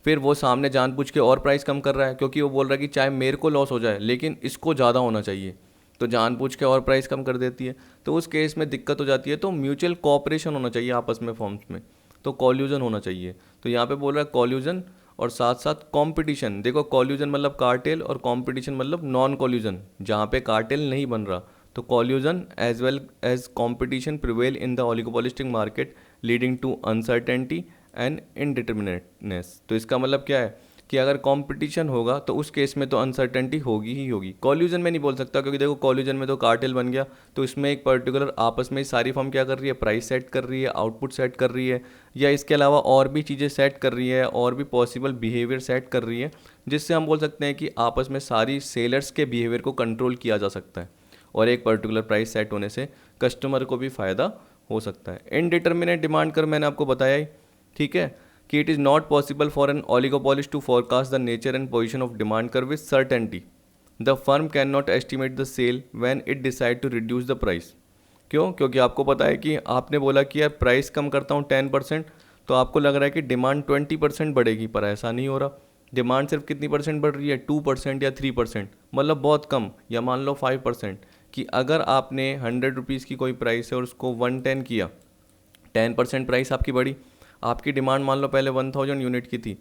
फिर वो सामने जानबूझ के और प्राइस कम कर रहा है क्योंकि वो बोल रहा है कि चाहे मेरे को लॉस हो जाए लेकिन इसको ज़्यादा होना चाहिए, तो जानबूझ के और प्राइस कम कर देती है। तो उस केस में दिक्कत हो जाती है। तो म्यूचुअल कोऑपरेशन होना चाहिए आपस में फर्म्स में, तो कॉल्यूजन होना चाहिए। तो यहाँ पे बोल रहा है कॉल्यूजन और साथ साथ कंपटीशन। देखो कॉल्यूजन मतलब कार्टेल और कंपटीशन मतलब नॉन कॉल्यूजन, जहाँ पे कार्टेल नहीं बन रहा। तो collusion as well as competition prevail in the oligopolistic market leading to uncertainty and indeterminateness. तो इसका मतलब क्या है कि अगर कंपटीशन होगा तो उस केस में तो अनसर्टेनिटी होगी ही होगी। कॉल्यूजन में नहीं बोल सकता क्योंकि देखो कॉल्यूजन में तो कार्टेल बन गया, तो इसमें एक पर्टिकुलर आपस में ही सारी फर्म क्या कर रही है, प्राइस सेट कर रही है, आउटपुट सेट कर रही है, या इसके अलावा और भी चीज़ें सेट कर रही है, और भी पॉसिबल बिहेवियर सेट कर रही है, जिससे हम बोल सकते हैं कि आपस में सारी सेलर्स के बिहेवियर को कंट्रोल किया जा सकता है। और एक पर्टिकुलर प्राइस सेट होने से कस्टमर को भी फ़ायदा हो सकता है। इनडिटर्मिनेट डिमांड कर मैंने आपको बताया ही, ठीक है, कि it is not possible for an oligopolist to forecast the nature and position of demand curve with certainty. The firm can not estimate the sale when it decide to reduce the price. क्यों? क्योंकि आपको पता है कि आपने बोला कि यार प्राइस कम करता हूँ 10%, तो आपको लग रहा है कि डिमांड 20% बढ़ेगी, पर ऐसा नहीं हो रहा। डिमांड सिर्फ कितनी परसेंट बढ़ रही है, 2% या 3%, मतलब बहुत कम, या मान लो 5%। कि अगर आपने 100 रुपीज़ की कोई प्राइस है और उसको 110 किया, 10% प्राइस आपकी बढ़ी। आपकी डिमांड मान लो पहले 1000 यूनिट की थी,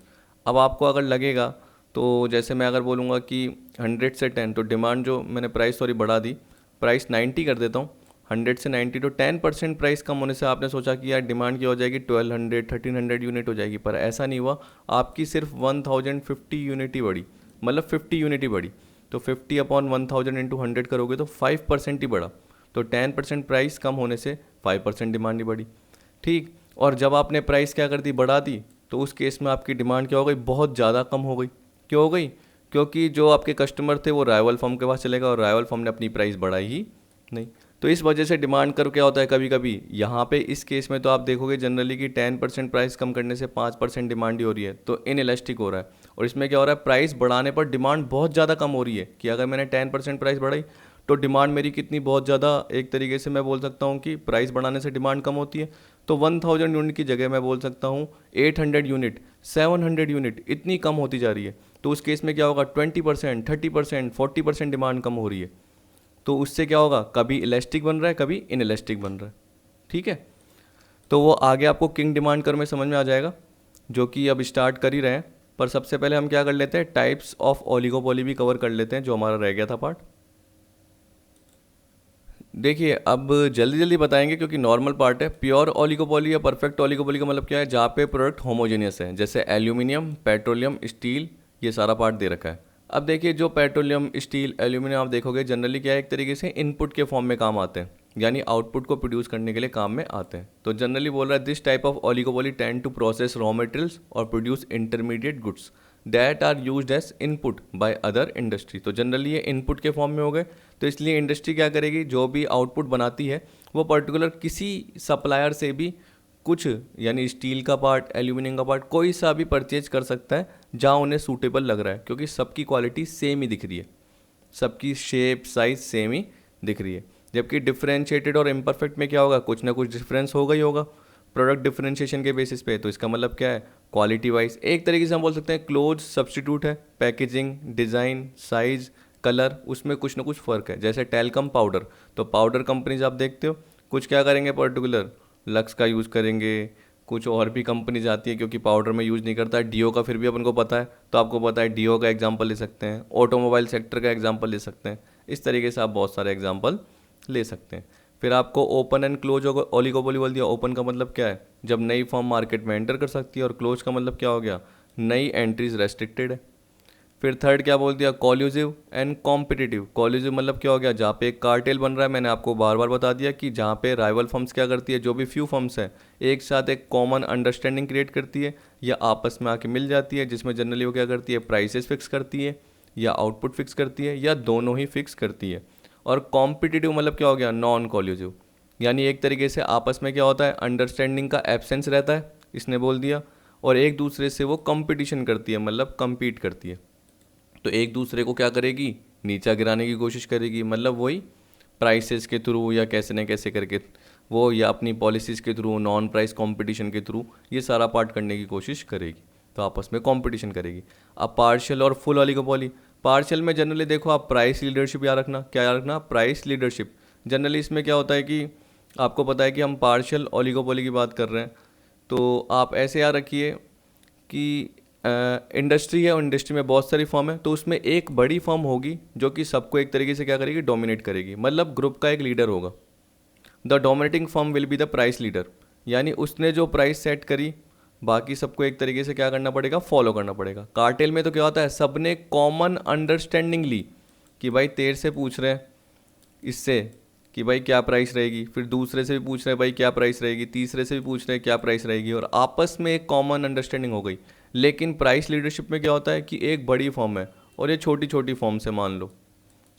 अब आपको अगर लगेगा, तो जैसे मैं अगर बोलूँगा कि 100 से 10, तो डिमांड जो मैंने प्राइस बढ़ा दी, प्राइस 90 कर देता हूँ, 100 से 90, तो 10% प्राइस कम होने से आपने सोचा कि यार डिमांड क्या हो जाएगी, 1200 1300 यूनिट हो जाएगी, पर ऐसा नहीं हुआ। आपकी सिर्फ 1050 यूनिट ही बढ़ी, मतलब 50 यूनिट ही बढ़ी। तो 50/1000 इंटू 100 करोगे तो 5% ही बढ़ा। तो 10% प्राइस कम होने से 5% डिमांड ही बढ़ी, ठीक। और जब आपने प्राइस क्या कर दी, बढ़ा दी, तो उस केस में आपकी डिमांड क्या हो गई, बहुत ज़्यादा कम हो गई। क्यों हो गई? क्योंकि जो आपके कस्टमर थे वो राइवल फर्म के पास चलेगा, और राइवल फर्म ने अपनी प्राइस बढ़ाई ही नहीं। तो इस वजह से डिमांड कर्व क्या होता है कभी कभी, यहाँ पे इस केस में तो आप देखोगे जनरली कि 10% प्राइस कम करने से 5% डिमांड ही हो रही है, तो इनइलास्टिक हो रहा है। और इसमें क्या हो रहा है, प्राइस बढ़ाने पर डिमांड बहुत ज़्यादा कम हो रही है, कि अगर मैंने 10% प्राइस बढ़ाई तो डिमांड मेरी कितनी, बहुत ज़्यादा, एक तरीके से मैं बोल सकता हूँ कि प्राइस बढ़ाने से डिमांड कम होती है। तो 1000 यूनिट की जगह मैं बोल सकता हूँ 800 यूनिट, 700 यूनिट, इतनी कम होती जा रही है। तो उस केस में क्या होगा, 20%, 30%, 40% डिमांड कम हो रही है। तो उससे क्या होगा, कभी इलास्टिक बन रहा है, कभी इनइलास्टिक बन रहा है, ठीक है। तो वो आगे आपको किंग डिमांड कर्व में समझ में आ जाएगा, जो कि अब स्टार्ट कर ही रहे हैं। पर सबसे पहले हम क्या कर लेते हैं, टाइप्स ऑफ ओलिगोपोली भी कवर कर लेते हैं, जो हमारा रह गया था पार्ट। देखिए अब जल्दी जल्दी बताएंगे क्योंकि नॉर्मल पार्ट है। प्योर ओलिगोपोली या परफेक्ट ओलिगोपोली का मतलब क्या है, जहाँ पे प्रोडक्ट होमोजेनियस है, जैसे एल्यूमिनियम, पेट्रोलियम, स्टील, ये सारा पार्ट दे रखा है। अब देखिए जो पेट्रोलियम, स्टील, एल्यूमिनियम आप देखोगे जनरली क्या है, एक तरीके से इनपुट के फॉर्म में काम आते हैं, यानी आउटपुट को प्रोड्यूस करने के लिए काम में आते हैं। तो जनरली बोल रहा है this type of oligopoly tend to process raw materials और produce intermediate goods that are used as input by other industry. तो जनरली ये इनपुट के फॉर्म में हो गए, तो इसलिए इंडस्ट्री क्या करेगी, जो भी आउटपुट बनाती है वो पर्टिकुलर किसी सप्लायर से भी कुछ, यानी स्टील का पार्ट, एल्यूमिनियम का पार्ट, कोई सा भी परचेज कर सकता है जहाँ उन्हें सूटेबल लग रहा है, क्योंकि सबकी क्वालिटी सेम ही दिख रही है, सबकी शेप साइज सेम ही दिख रही है। जबकि डिफरेंशिएटेड और इम्परफेक्ट में क्या होगा, कुछ ना कुछ डिफरेंस होगा ही होगा प्रोडक्ट डिफरेंशिएशन के बेसिस पे। तो इसका मतलब क्या है, क्वालिटी वाइज एक तरीके से हम बोल सकते हैं क्लोज सब्स्टिट्यूट है, पैकेजिंग, डिज़ाइन, साइज, कलर, उसमें कुछ ना कुछ फ़र्क है। जैसे टेलकम पाउडर, तो पाउडर कंपनीज आप देखते हो कुछ क्या करेंगे, पर्टिकुलर लक्स का यूज़ करेंगे, कुछ और भी कंपनीज आती है क्योंकि पाउडर में यूज़ नहीं करता है, डीओ का फिर भी अपन को पता है, तो आपको पता है डीओ का एग्जांपल ले सकते हैं, ऑटोमोबाइल सेक्टर का एग्जांपल ले सकते हैं। इस तरीके से आप बहुत सारे एग्जांपल ले सकते हैं। फिर आपको ओपन एंड क्लोज ओलिगोपोली बोल दिया। ओपन का मतलब क्या है, जब नई फर्म मार्केट में एंटर कर सकती है, और क्लोज का मतलब क्या हो गया, नई एंट्रीज रेस्ट्रिक्टेड है। फिर थर्ड क्या बोल दिया, कॉल्यूसिव एंड कॉम्पिटिटिव। कॉल्यूसिव मतलब क्या हो गया, जहाँ पे एक कार्टेल बन रहा है। मैंने आपको बार बार बता दिया कि जहाँ पे राइवल फर्म्स क्या करती है, जो भी फ्यू फर्म्स है एक साथ एक कॉमन अंडरस्टैंडिंग क्रिएट करती है या आपस में आके मिल जाती है, जिसमें जनरली वो क्या करती है, प्राइसेस फिक्स करती है या आउटपुट फिक्स करती है या दोनों ही फिक्स करती है। और कॉम्पिटिटिव मतलब क्या हो गया, नॉन कॉल्यूसिव, यानी एक तरीके से आपस में क्या होता है, अंडरस्टैंडिंग का एब्सेंस रहता है, इसने बोल दिया, और एक दूसरे से वो कंपटीशन करती है, मतलब compete करती है। तो एक दूसरे को क्या करेगी, नीचा गिराने की कोशिश करेगी, मतलब वही प्राइसेस के थ्रू या कैसे न कैसे करके वो, या अपनी पॉलिसीज़ के थ्रू, नॉन प्राइस कंपटीशन के थ्रू ये सारा पार्ट करने की कोशिश करेगी, तो आपस में कंपटीशन करेगी। अब पार्शियल और फुल ओलिगोपोली, पार्शियल में जनरली देखो आप प्राइस लीडरशिप याद रखना, क्या याद रखना, प्राइस लीडरशिप। जनरली इसमें क्या होता है कि आपको पता है कि हम पार्शियल ओलिगोपोली की बात कर रहे हैं, तो आप ऐसे याद रखिए कि इंडस्ट्री है और इंडस्ट्री में बहुत सारी फर्म है, तो उसमें एक बड़ी फर्म होगी जो कि सबको एक तरीके से क्या करेगी, डोमिनेट करेगी, मतलब ग्रुप का एक लीडर होगा। The dominating firm will be the price leader, यानी उसने जो प्राइस सेट करी बाकी सबको एक तरीके से क्या करना पड़ेगा, फॉलो करना पड़ेगा। कार्टेल में तो क्या होता है, सबने कॉमन अंडरस्टैंडिंग ली कि भाई तेरे से पूछ रहे हैं इससे कि भाई क्या प्राइस रहेगी, फिर दूसरे से भी पूछ रहे हैं भाई क्या प्राइस रहेगी, तीसरे से भी पूछ रहे हैं क्या प्राइस रहेगी, और आपस में एक कॉमन अंडरस्टैंडिंग हो गई। लेकिन प्राइस लीडरशिप में क्या होता है कि एक बड़ी फॉर्म है और ये छोटी छोटी फॉर्म से, मान लो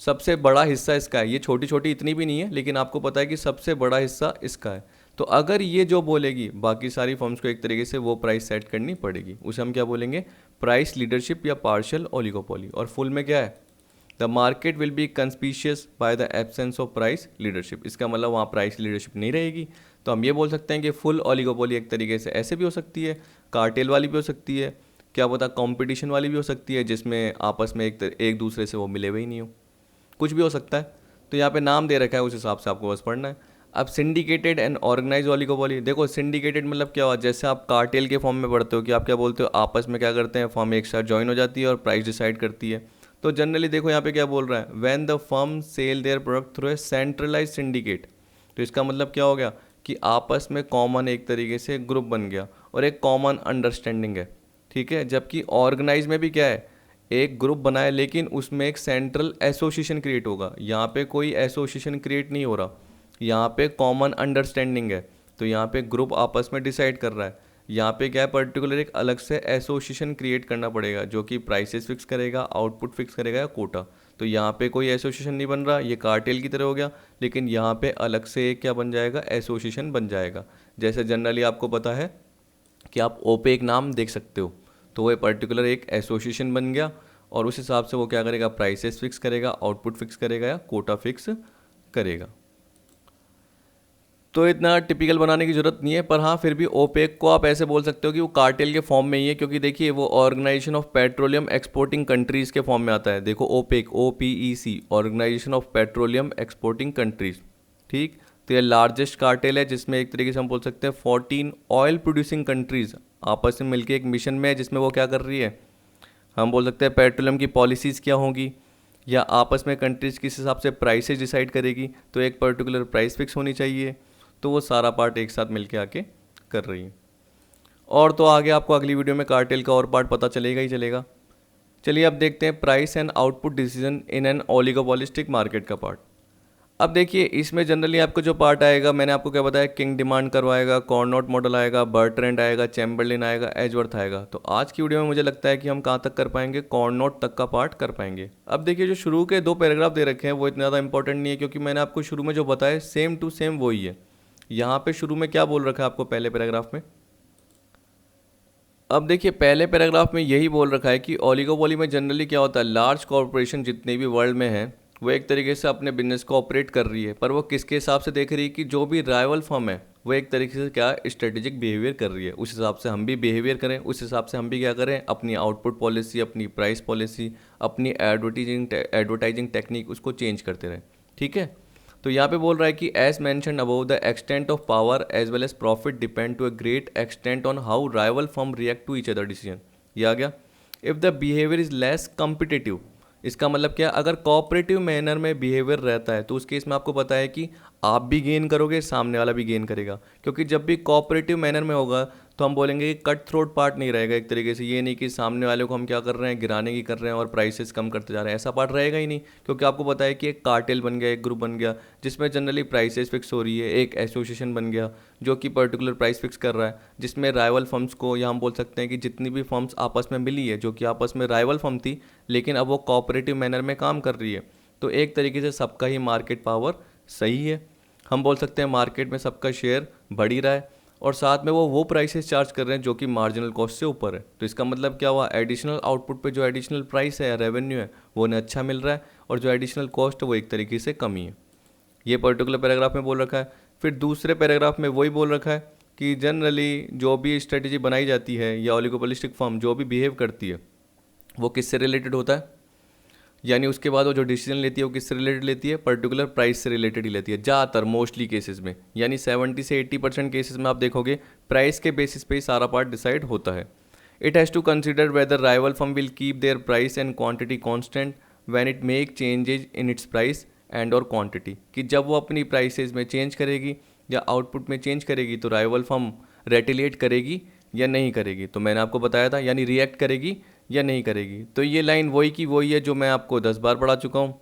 सबसे बड़ा हिस्सा इसका है, ये छोटी छोटी इतनी भी नहीं है लेकिन आपको पता है कि सबसे बड़ा हिस्सा इसका है, तो अगर ये जो बोलेगी बाकी सारी फर्म्स को एक तरीके से वो प्राइस सेट करनी पड़ेगी, उसे हम क्या बोलेंगे, प्राइस लीडरशिप या पार्शियल ओलिगोपोली। और फुल में क्या है, the market will be conspicuous by the absence of price leadership, इसका मतलब वहाँ प्राइस लीडरशिप नहीं रहेगी। तो हम ये बोल सकते हैं कि फुल ओलिगोपोली एक तरीके से ऐसे भी हो सकती है, कार्टेल वाली भी हो सकती है, क्या पता कंपटीशन वाली भी हो सकती है जिसमें आपस में एक दूसरे से वो मिले हुए ही नहीं हो, कुछ भी हो सकता है। तो यहाँ पे नाम दे रखा है, उस हिसाब से आपको बस पढ़ना है। अब सिंडिकेटेड एंड ऑर्गेनाइज ओलिगोपोली, देखो सिंडिकेटेड मतलब क्या हुआ, जैसे आप कार्टेल के फॉर्म में पढ़ते हो कि आप क्या बोलते हो, आपस में क्या करते हैं, फॉर्म एक साथ ज्वाइन हो जाती है और प्राइस डिसाइड करती है। तो जनरली देखो यहाँ पे क्या बोल रहा है, when the firm sell their product through a centralise syndicate, तो इसका मतलब क्या हो गया कि आपस में कॉमन एक तरीके से ग्रुप बन गया और एक कॉमन अंडरस्टैंडिंग है, ठीक है। जबकि ऑर्गेनाइज में भी क्या है, एक ग्रुप बनाए लेकिन उसमें एक सेंट्रल एसोसिएशन क्रिएट होगा, यहाँ पे कोई एसोसिएशन क्रिएट नहीं हो रहा, यहाँ पे कॉमन अंडरस्टैंडिंग है, तो यहाँ पे ग्रुप आपस में डिसाइड कर रहा है। यहाँ पे क्या है, पर्टिकुलर एक अलग से एसोसिएशन क्रिएट करना पड़ेगा जो कि प्राइसेस फिक्स करेगा, आउटपुट फिक्स करेगा या कोटा। तो यहाँ पे कोई एसोसिएशन नहीं बन रहा, ये कार्टेल की तरह हो गया, लेकिन यहाँ पे अलग से एक क्या बन जाएगा, एसोसिएशन बन जाएगा। जैसे जनरली आपको पता है कि आप ओपेक नाम देख सकते हो, तो वो पर्टिकुलर एक एसोसिएशन बन गया और उस हिसाब से वो क्या करेगा, प्राइसेस फिक्स करेगा, आउटपुट फिक्स करेगा या कोटा फिक्स करेगा। तो इतना टिपिकल बनाने की जरूरत नहीं है, पर हाँ फिर भी ओपेक को आप ऐसे बोल सकते हो कि वो कार्टेल के फॉर्म में ही है, क्योंकि देखिए वो organisation of petroleum exporting countries के फॉर्म में आता है। देखो OPEC, OPEC, organisation of petroleum exporting countries, ठीक। तो ये लार्जेस्ट कार्टेल है जिसमें एक तरीके से हम बोल सकते हैं 14 ऑयल प्रोड्यूसिंग कंट्रीज आपस में मिलकर एक मिशन में है, जिसमें वो क्या कर रही है, हम बोल सकते हैं पेट्रोलियम की पॉलिसीज़ क्या होंगी या आपस में कंट्रीज किस हिसाब से प्राइसेस डिसाइड करेगी, तो एक पर्टिकुलर प्राइस फिक्स होनी चाहिए, तो वो सारा पार्ट एक साथ मिलके आके कर रही है। और तो आगे आपको अगली वीडियो में कार्टेल का और पार्ट पता चलेगा ही चलेगा। चलिए अब देखते हैं price and output decision in an oligopolistic market का पार्ट। अब देखिए इसमें जनरली आपको जो पार्ट आएगा, मैंने आपको क्या बताया, किंग डिमांड कर्व आएगा, कॉर्नोट मॉडल आएगा, बर्ट्रेंड आएगा, चैम्बरलिन आएगा, एजवर्थ आएगा। तो आज की वीडियो में मुझे लगता है कि हम कहाँ तक कर पाएंगे, कॉर्नोट तक का पार्ट कर पाएंगे। अब देखिए जो शुरू के 2 पैराग्राफ दे रखे हैं वो इतना ज़्यादा इंपॉर्टेंट नहीं है, क्योंकि मैंने आपको शुरू में जो बताया सेम टू सेम वही है। यहाँ पे शुरू में क्या बोल रखा है आपको पहले पैराग्राफ में, अब देखिए पहले पैराग्राफ में यही बोल रखा है कि ओलिगोपोली में जनरली क्या होता है, लार्ज कॉरपोरेशन जितने भी वर्ल्ड में हैं वो एक तरीके से अपने बिजनेस को ऑपरेट कर रही है, पर वो किसके हिसाब से देख रही है कि जो भी राइवल फर्म है वो एक तरीके से क्या स्ट्रेटेजिक बिहेवियर कर रही है, उस हिसाब से हम भी बिहेवियर करें, उस हिसाब से हम भी क्या करें, अपनी आउटपुट पॉलिसी, अपनी प्राइस पॉलिसी, अपनी एडवर्टाइजिंग टेक्निक उसको चेंज करते रहें, ठीक है। तो यहाँ पे बोल रहा है कि as mentioned above the extent of power as well as profit depend to a great extent on how rival firm react to each other decision. ये आ गया। If the behaviour is less competitive, इसका मतलब क्या, अगर cooperative manner में behaviour रहता है तो उस केस में आपको पता है कि आप भी गेन करोगे, सामने वाला भी गेन करेगा, क्योंकि जब भी कोऑपरेटिव मैनर में होगा तो हम बोलेंगे कि कट थ्रोट पार्ट नहीं रहेगा एक तरीके से, ये नहीं कि सामने वाले को हम क्या कर रहे हैं, गिराने की कर रहे हैं और प्राइसेस कम करते जा रहे हैं, ऐसा पार्ट रहेगा ही नहीं, क्योंकि आपको पता है कि एक कार्टेल बन गया, एक ग्रुप बन गया जिसमें जनरली प्राइसेस फिक्स हो रही है, एक एसोसिएशन बन गया जो कि पर्टिकुलर प्राइस फिक्स कर रहा है, जिसमें राइवल फर्म्स को, या हम बोल सकते हैं कि जितनी भी फर्म्स आपस में मिली है जो कि आपस में राइवल फर्म थी लेकिन अब वो कोऑपरेटिव मैनर में काम कर रही है, तो एक तरीके से सबका ही मार्केट पावर सही है, हम बोल सकते हैं मार्केट में सबका शेयर बढ़ ही रहा है। और साथ में वो प्राइसेस चार्ज कर रहे हैं जो कि मार्जिनल कॉस्ट से ऊपर है। तो इसका मतलब क्या हुआ, एडिशनल आउटपुट पे जो एडिशनल प्राइस है या रेवेन्यू है वो उन्हें अच्छा मिल रहा है, और जो एडिशनल कॉस्ट है वो एक तरीके से कमी है। ये पर्टिकुलर पैराग्राफ में बोल रखा है। फिर दूसरे पैराग्राफ में वही बोल रखा है कि जनरली जो भी स्ट्रेटेजी बनाई जाती है या ओलिगोपोलिस्टिक फर्म जो भी बिहेव करती है वो किससे रिलेटेड होता है, यानी उसके बाद वो जो डिसीजन लेती है वो किससे रिलेटेड लेती है, पर्टिकुलर प्राइस से रिलेटेड ही लेती है ज़्यादातर, मोस्टली केसेस में, यानी 70 से 80% केसेस में आप देखोगे प्राइस के बेसिस पे ही सारा पार्ट डिसाइड होता है। It has to consider whether rival firm will keep their price and quantity constant when it make changes in its price and और क्वांटिटी, कि जब वो अपनी प्राइसेस में चेंज करेगी या आउटपुट में चेंज करेगी तो राइवल फर्म रेटिलिएट करेगी या नहीं करेगी। तो मैंने आपको बताया था, यानी रिएक्ट करेगी या नहीं करेगी। तो ये लाइन वही की वही है जो मैं आपको 10 बार पढ़ा चुका हूँ,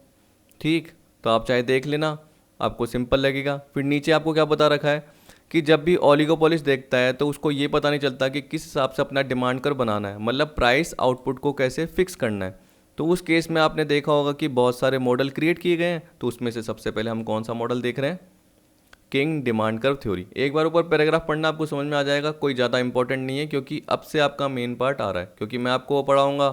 ठीक। तो आप चाहे देख लेना, आपको सिंपल लगेगा। फिर नीचे आपको क्या बता रखा है कि जब भी ओलिगोपोलिस्ट देखता है तो उसको ये पता नहीं चलता कि किस हिसाब से अपना डिमांड कर बनाना है, मतलब प्राइस आउटपुट को कैसे फिक्स करना है। तो उस केस में आपने देखा होगा कि बहुत सारे मॉडल क्रिएट किए गए हैं। तो उसमें से सबसे पहले हम कौन सा मॉडल देख रहे हैं, किंग डिमांड कर्व थ्योरी। एक बार ऊपर पैराग्राफ पढ़ना, आपको समझ में आ जाएगा, कोई ज़्यादा इंपॉर्टेंट नहीं है क्योंकि अब से आपका मेन पार्ट आ रहा है। क्योंकि मैं आपको वो पढ़ाऊँगा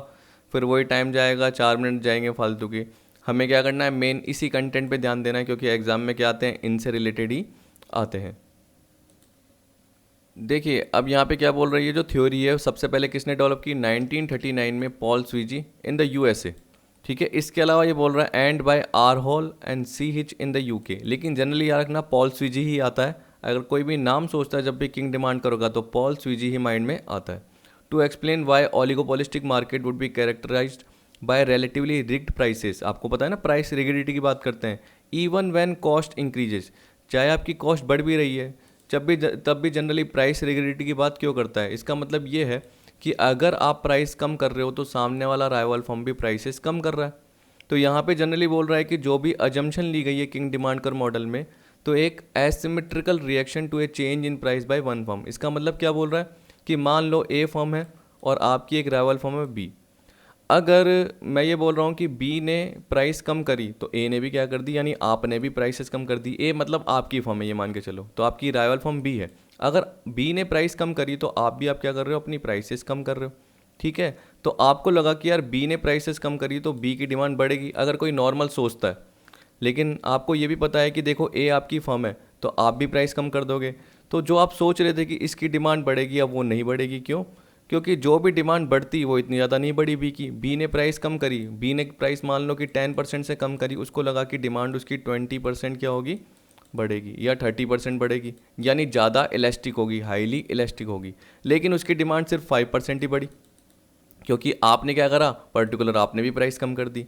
फिर वही टाइम जाएगा, 4 मिनट जाएंगे फालतू के। हमें क्या करना है, मेन इसी कंटेंट पे ध्यान देना है, क्योंकि एग्जाम में क्या आते हैं, इनसे रिलेटेड ही आते हैं। देखिए अब यहाँ पे क्या बोल रही है, जो थ्योरी है सबसे पहले किसने डेवलप की, 1939 में Paul Sweezy in the USA, ठीक है। इसके अलावा ये बोल रहा है and by R Hall and C Hitch in the UK, लेकिन जनरली याद रखना पॉल स्वीजी ही आता है। अगर कोई भी नाम सोचता है जब भी किंग डिमांड करोगा तो पॉल स्वीजी ही माइंड में आता है। To explain why oligopolistic market would be characterised by relatively rigid prices, आपको पता है ना प्राइस रिगिडिटी की बात करते हैं। इवन व्हेन कॉस्ट इंक्रीजेस, चाहे आपकी कॉस्ट बढ़ भी रही है तब भी जनरली प्राइस रिगिडिटी की बात क्यों करता है। इसका मतलब ये है कि अगर आप प्राइस कम कर रहे हो तो सामने वाला राइवल फर्म भी प्राइसेस कम कर रहा है। तो यहाँ पे जनरली बोल रहा है कि जो भी अजम्पशन ली गई है किंग डिमांड कर मॉडल में, तो एक asymmetrical reaction to a change in price by one firm. इसका मतलब क्या बोल रहा है कि मान लो ए फर्म है और आपकी एक राइवल फर्म है बी। अगर मैं ये बोल रहा हूँ कि बी ने प्राइस कम करी तो ए ने भी क्या कर दी, यानी आपने भी प्राइसेस कम कर दी। ए मतलब आपकी फर्म है ये मान के चलो, तो आपकी राइवल फर्म बी है। अगर बी ने प्राइस कम करी तो आप क्या कर रहे हो, अपनी प्राइसेस कम कर रहे हो, ठीक है। तो आपको लगा कि यार बी ने प्राइसेस कम करी तो बी की डिमांड बढ़ेगी, अगर कोई नॉर्मल सोचता है। लेकिन आपको ये भी पता है कि देखो ए आपकी फर्म है तो आप भी प्राइस कम कर दोगे। तो जो आप सोच रहे थे कि इसकी डिमांड बढ़ेगी अब वो नहीं बढ़ेगी, क्यों? क्योंकि जो भी डिमांड बढ़ती वो इतनी ज़्यादा नहीं बढ़ी बी की। बी ने प्राइस कम करी, बी ने प्राइस मान लो कि 10% से कम करी, उसको लगा कि डिमांड उसकी 20% क्या होगी, बढ़ेगी, या 30% बढ़ेगी, यानी ज़्यादा इलास्टिक होगी, हाईली इलास्टिक होगी। लेकिन उसकी डिमांड सिर्फ 5% ही बढ़ी, क्योंकि आपने क्या करा, पर्टिकुलर आपने भी प्राइस कम कर दी।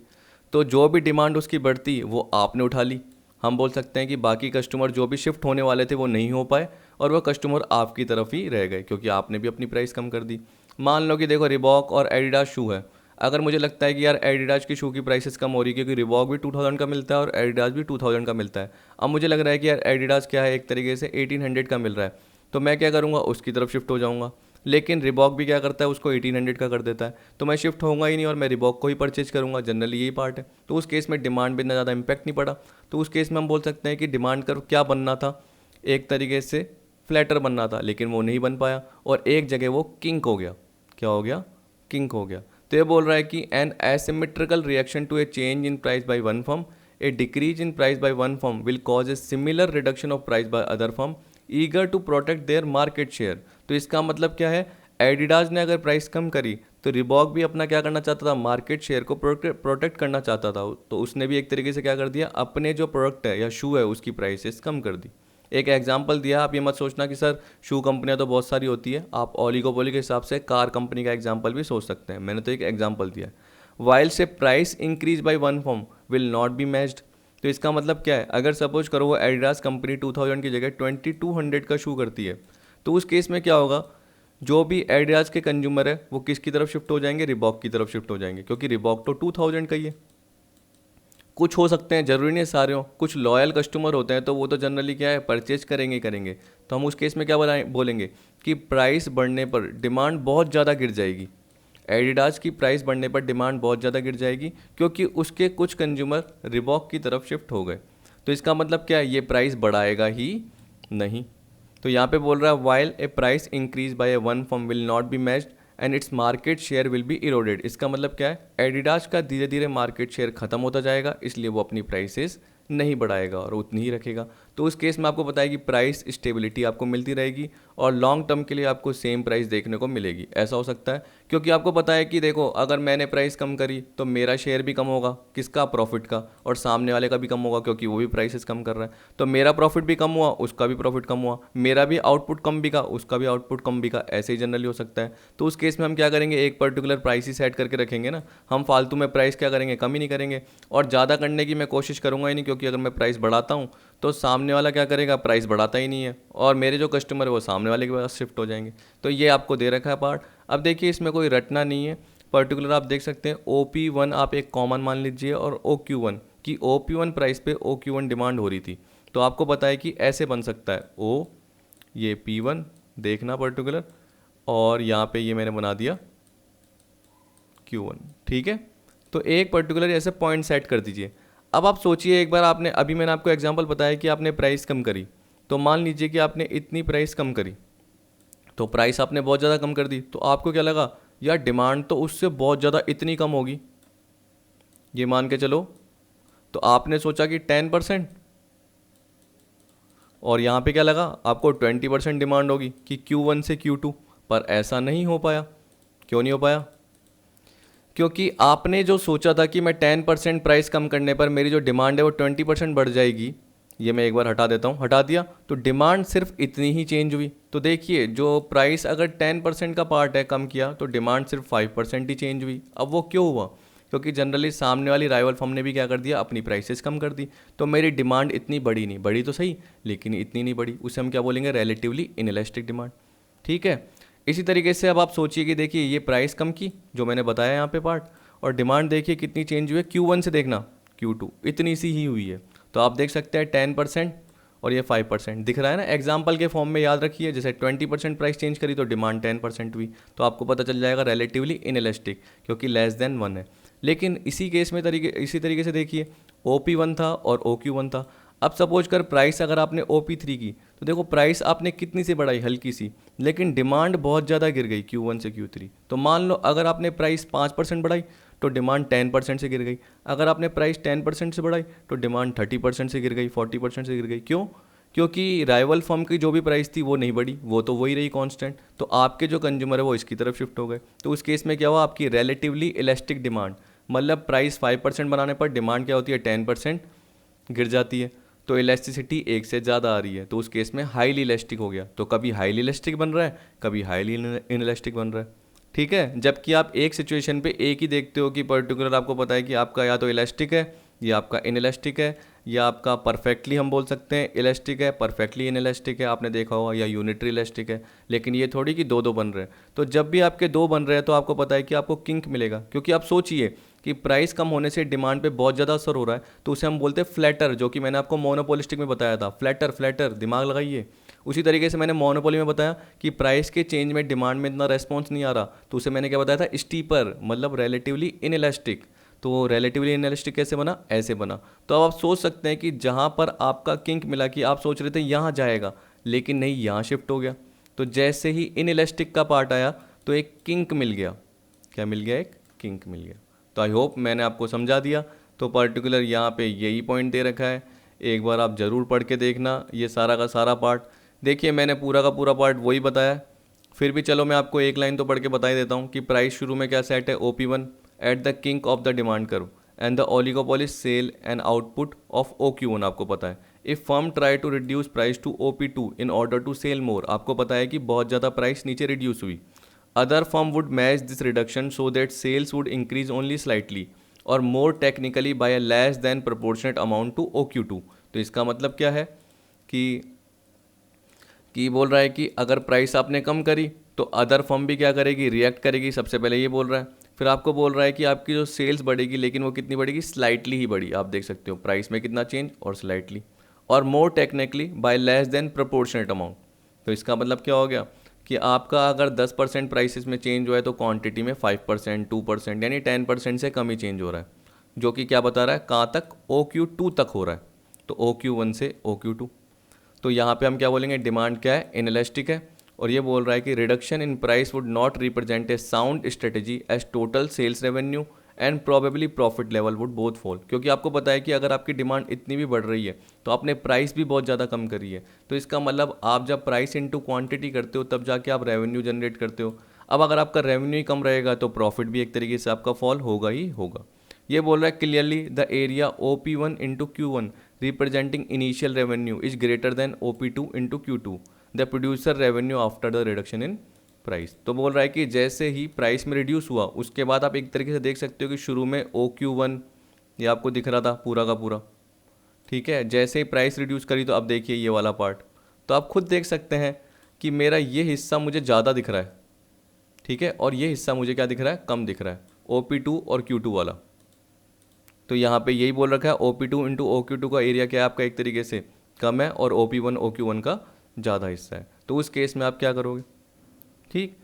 तो जो भी डिमांड उसकी बढ़ती वो आपने उठा ली। हम बोल सकते हैं कि बाकी कस्टमर जो भी शिफ्ट होने वाले थे वो नहीं हो पाए और वह कस्टमर आपकी तरफ ही रह गए, क्योंकि आपने भी अपनी प्राइस कम कर दी। मान लो कि देखो रिबॉक और एडिडास शू है। अगर मुझे लगता है कि यार एडिडास की शू की प्राइसेस कम हो रही है, क्योंकि रिबॉक भी 2000 का मिलता है और एडिडास भी 2000 का मिलता है। अब मुझे लग रहा है कि यार एडिडास क्या है, एक तरीके से 1800 का मिल रहा है, तो मैं क्या करूँगा, उसकी तरफ शिफ्ट हो जाऊँगा। लेकिन रिबॉक भी क्या करता है, उसको 1800 का कर देता है, तो मैं शिफ्ट होऊंगा ही नहीं और मैं रिबॉक को ही परचेज करूंगा। जनरली यही पार्ट है। तो उस केस में डिमांड भी इतना ज़्यादा इम्पैक्ट नहीं पड़ा। तो उस केस में हम बोल सकते हैं कि डिमांड कर्व क्या बनना था, एक तरीके से फ्लैटर बनना था, लेकिन वो नहीं बन पाया और एक जगह वो किंक हो गया। क्या हो गया, किंक हो गया। तो ये बोल रहा है कि an asymmetrical reaction to a change in price by one firm, a decrease in price by one firm will cause a similar reduction of price by other firm eager to protect their market share. तो इसका मतलब क्या है, Adidas ने अगर price कम करी तो Reebok भी अपना क्या करना चाहता था, मार्केट शेयर को प्रोटेक्ट करना चाहता था। तो उसने भी एक तरीके से क्या कर दिया, अपने जो प्रोडक्ट है या शू है उसकी प्राइसेस कम कर दी। एक एग्जांपल दिया, आप ये मत सोचना कि सर शू कंपनियां तो बहुत सारी होती है, आप ओलिगोपोली के हिसाब से कार कंपनी का एग्जांपल भी सोच सकते हैं। मैंने तो एक एग्जांपल दिया। वाइल से price increase by one firm will not be matched. तो इसका मतलब क्या है, अगर सपोज करो वो एडिडास कंपनी 2000 की जगह 2200 का शू करती है, तो उस केस में क्या होगा, जो भी एडिडास के कंज्यूमर है वो किसकी तरफ शिफ्ट हो जाएंगे, रिबॉक की तरफ शिफ्ट हो जाएंगे, क्योंकि रिबॉक तो 2000 का ही है। कुछ हो सकते हैं, जरूरी नहीं सारे हो, कुछ लॉयल कस्टमर होते हैं तो वो तो जनरली क्या है, परचेज करेंगे। तो हम उस केस में क्या बोलेंगे कि प्राइस बढ़ने पर डिमांड बहुत ज़्यादा गिर जाएगी। एडिडास की प्राइस बढ़ने पर डिमांड बहुत ज़्यादा गिर जाएगी क्योंकि उसके कुछ कंज्यूमर रिबॉक की तरफ शिफ्ट हो गए। तो इसका मतलब क्या है, ये प्राइस बढ़ाएगा ही नहीं। तो यहाँ पे बोल रहा है while a price increase by A one firm will not be matched and its market share will be eroded. इसका मतलब क्या है, एडिडास का धीरे धीरे मार्केट शेयर खत्म होता जाएगा, इसलिए वो अपनी प्राइसेस नहीं बढ़ाएगा और उतनी ही रखेगा। तो उस केस में आपको पता है कि प्राइस स्टेबिलिटी आपको मिलती रहेगी और लॉन्ग टर्म के लिए आपको सेम प्राइस देखने को मिलेगी। ऐसा हो सकता है क्योंकि आपको पता है कि देखो अगर मैंने प्राइस कम करी तो मेरा शेयर भी कम होगा, किसका, प्रॉफिट का, और सामने वाले का भी कम होगा क्योंकि वो भी प्राइसेस कम कर रहा है। तो मेरा प्रॉफिट भी कम हुआ, उसका भी प्रॉफिट कम हुआ, मेरा भी आउटपुट कम बिका, उसका भी आउटपुट कम बिका, ऐसे ही जनरली हो सकता है। तो उस केस में हम क्या करेंगे, एक पर्टिकुलर प्राइस ही सेट करके रखेंगे ना, हम फालतू में प्राइस क्या करेंगे, कम ही नहीं करेंगे और ज़्यादा करने की मैं कोशिश करूँगा ही नहीं, क्योंकि अगर मैं प्राइस बढ़ाता हूँ तो सामने वाला क्या करेगा, प्राइस बढ़ाता ही नहीं है और मेरे जो कस्टमर है वो सामने वाले के पास शिफ्ट हो जाएंगे। तो ये आपको दे रखा है पार्ट। अब देखिए इसमें कोई रटना नहीं है, पर्टिकुलर आप देख सकते हैं OP1 आप एक कॉमन मान लीजिए और OQ1 कि OP1 प्राइस पे OQ1 डिमांड हो रही थी। तो आपको पता है कि ऐसे बन सकता है O, ये P1 देखना पर्टिकुलर, और यहाँ पे ये मैंने बना दिया Q1, ठीक है। तो एक पर्टिकुलर ऐसे पॉइंट सेट कर दीजिए। अब आप सोचिए एक बार, आपने अभी मैंने आपको एग्जांपल बताया कि आपने प्राइस कम करी, तो मान लीजिए कि आपने इतनी प्राइस कम करी, तो प्राइस आपने बहुत ज़्यादा कम कर दी, तो आपको क्या लगा, यार डिमांड तो उससे बहुत ज़्यादा इतनी कम होगी, ये मान के चलो। तो आपने सोचा कि 10%, और यहाँ पे क्या लगा आपको 20% डिमांड होगी कि Q1 से Q2, पर ऐसा नहीं हो पाया। क्यों नहीं हो पाया? क्योंकि आपने जो सोचा था कि मैं 10% प्राइस कम करने पर मेरी जो डिमांड है वो 20% बढ़ जाएगी, ये मैं एक बार हटा देता हूँ, हटा दिया, तो डिमांड सिर्फ इतनी ही चेंज हुई। तो देखिए जो प्राइस अगर 10% का पार्ट है कम किया, तो डिमांड सिर्फ 5% ही चेंज हुई। अब वो क्यों हुआ? क्योंकि जनरली सामने वाली राइवल फर्म ने भी क्या कर दिया, अपनी प्राइसेस कम कर दी, तो मेरी डिमांड इतनी बड़ी नहीं, बड़ी तो सही लेकिन इतनी नहीं बड़ी, उसे हम क्या बोलेंगे, रिलेटिवली इनइलास्टिक डिमांड, ठीक है। इसी तरीके से अब आप सोचिए कि देखिए ये प्राइस कम की जो मैंने बताया यहाँ पे पार्ट, और डिमांड देखिए कितनी चेंज हुई है, Q1 से देखना Q2 इतनी सी ही हुई है। तो आप देख सकते हैं 10% और ये 5% दिख रहा है ना, एग्जाम्पल के फॉर्म में याद रखिए, जैसे 20% प्राइस चेंज करी तो डिमांड 10% हुई, तो आपको पता चल जाएगा रिलेटिवली इनइलास्टिक, क्योंकि लेस देन 1 है। लेकिन इसी केस में इसी तरीके से देखिए OP1 था और OQ1 था। अब सपोज कर प्राइस अगर आपने OP3 की, तो देखो प्राइस आपने कितनी सी बढ़ाई, हल्की सी, लेकिन डिमांड बहुत ज़्यादा गिर गई Q1 से Q3। तो मान लो अगर आपने प्राइस 5% बढ़ाई तो डिमांड 10% से गिर गई, अगर आपने प्राइस 10% से बढ़ाई तो डिमांड 30% से गिर गई, 40% से गिर गई। क्यों? क्योंकि राइवल फर्म की जो भी प्राइस थी वो नहीं बढ़ी, वो तो वही रही कांस्टेंट, तो आपके जो कंज्यूमर है वो इसकी तरफ शिफ्ट हो गए। तो उस केस में क्या हुआ, आपकी रिलेटिवली इलास्टिक डिमांड, मतलब प्राइस 5% बनाने पर डिमांड क्या होती है, 10% गिर जाती है, तो इलास्टिसिटी एक से ज़्यादा आ रही है, तो उस केस में हाईली इलास्टिक हो गया। तो कभी हाईली इलास्टिक बन रहा है, कभी हाईली इनइलास्टिक बन रहा है, ठीक है। जबकि आप एक सिचुएशन पे एक ही देखते हो कि पर्टिकुलर आपको पता है कि आपका या तो इलास्टिक है या आपका इनइलास्टिक है, या आपका परफेक्टली हम बोल सकते हैं इलास्टिक है, परफेक्टली इनइलास्टिक है, आपने देखा होगा, या यूनिटरी इलास्टिक है। लेकिन ये थोड़ी कि दो दो बन रहे हैं। तो जब भी आपके दो बन रहे हैं तो आपको पता है कि आपको किंक मिलेगा, क्योंकि आप सोचिए कि प्राइस कम होने से डिमांड पे बहुत ज़्यादा असर हो रहा है, तो उसे हम बोलते हैं फ्लैटर, जो कि मैंने आपको मोनोपोलिस्टिक में बताया था, फ्लैटर फ्लैटर, दिमाग लगाइए। उसी तरीके से मैंने मोनोपोली में बताया कि प्राइस के चेंज में डिमांड में इतना रेस्पॉन्स नहीं आ रहा, तो उसे मैंने क्या बताया था, स्टीपर, मतलब रिलेटिवली इनइलास्टिक। तो रिलेटिवली इनइलास्टिक कैसे बना, ऐसे बना। तो अब आप सोच सकते हैं कि जहाँ पर आपका किंक मिला, कि आप सोच रहे थे यहाँ जाएगा लेकिन नहीं, यहाँ शिफ्ट हो गया, तो जैसे ही इनइलास्टिक का पार्ट आया तो एक किंक मिल गया। क्या मिल गया? एक किंक मिल गया। तो आई होप मैंने आपको समझा दिया। तो पर्टिकुलर यहाँ पे यही पॉइंट दे रखा है, एक बार आप ज़रूर पढ़ के देखना ये सारा का सारा पार्ट। देखिए मैंने पूरा का पूरा पार्ट वही बताया, फिर भी चलो मैं आपको एक लाइन तो पढ़ के बता ही देता हूँ कि प्राइस शुरू में क्या सेट है, OP1 at the kink of the demand curve and the oligopoly sale and output of OQ1। आपको पता है if firm try to reduce price to OP2 in order to sell more, आपको पता है कि बहुत ज़्यादा प्राइस नीचे रिड्यूस हुई, other firm would match this reduction so that sales would increase only slightly or more technically by a less than proportionate amount to OQ2। तो इसका मतलब क्या है कि बोल रहा है कि अगर प्राइस आपने कम करी तो अदर फर्म भी क्या करेगी, रिएक्ट करेगी, सबसे पहले ये बोल रहा है। फिर आपको बोल रहा है कि आपकी जो सेल्स बढ़ेगी, लेकिन वो कितनी बढ़ेगी, स्लाइटली ही बढ़ी। आप देख सकते हो प्राइस में कितना चेंज और स्लाइटली, और more technically by less than proportionate amount. तो इसका मतलब क्या हो गया कि आपका अगर 10% प्राइसेस में चेंज हुआ है तो क्वांटिटी में 5% 2% यानी 10% से कम ही चेंज हो रहा है, जो कि क्या बता रहा है, कहाँ तक, OQ2 तक हो रहा है, तो OQ1 से OQ2। तो यहाँ पे हम क्या बोलेंगे, डिमांड क्या है, इनइलास्टिक है। और ये बोल रहा है कि reduction in price would not represent a sound strategy as total sales revenue and probably profit level would both fall. क्योंकि आपको पता है कि अगर आपकी डिमांड इतनी भी बढ़ रही है तो आपने प्राइस भी बहुत ज़्यादा कम करी है, तो इसका मतलब आप जब प्राइस इनटू क्वांटिटी करते हो तब जाके आप रेवेन्यू जनरेट करते हो। अब अगर आपका रेवेन्यू ही कम रहेगा तो प्रॉफिट भी एक तरीके से आपका फॉल होगा ही होगा। ये बोल रहा है clearly the area OP1 into Q1 representing initial revenue is greater than OP2 into Q2 the producer revenue after the reduction in price. तो बोल रहा है कि जैसे ही प्राइस में रिड्यूस हुआ उसके बाद आप एक तरीके से देख सकते हो कि शुरू में OQ1 ये आपको दिख रहा था पूरा का पूरा, ठीक है। जैसे ही प्राइस रिड्यूस करी तो अब देखिए ये वाला पार्ट, तो आप खुद देख सकते हैं कि मेरा ये हिस्सा मुझे ज़्यादा दिख रहा है, ठीक है, और ये हिस्सा मुझे क्या दिख रहा है, कम दिख रहा है, OP2 और Q2 वाला। तो यहाँ पे यही बोल रखा है OP2 इंटू OQ2 का एरिया क्या है आपका एक तरीके से कम है और OP1 OQ1 का ज़्यादा हिस्सा है। तो उस केस में आप क्या करोगे, ठीक।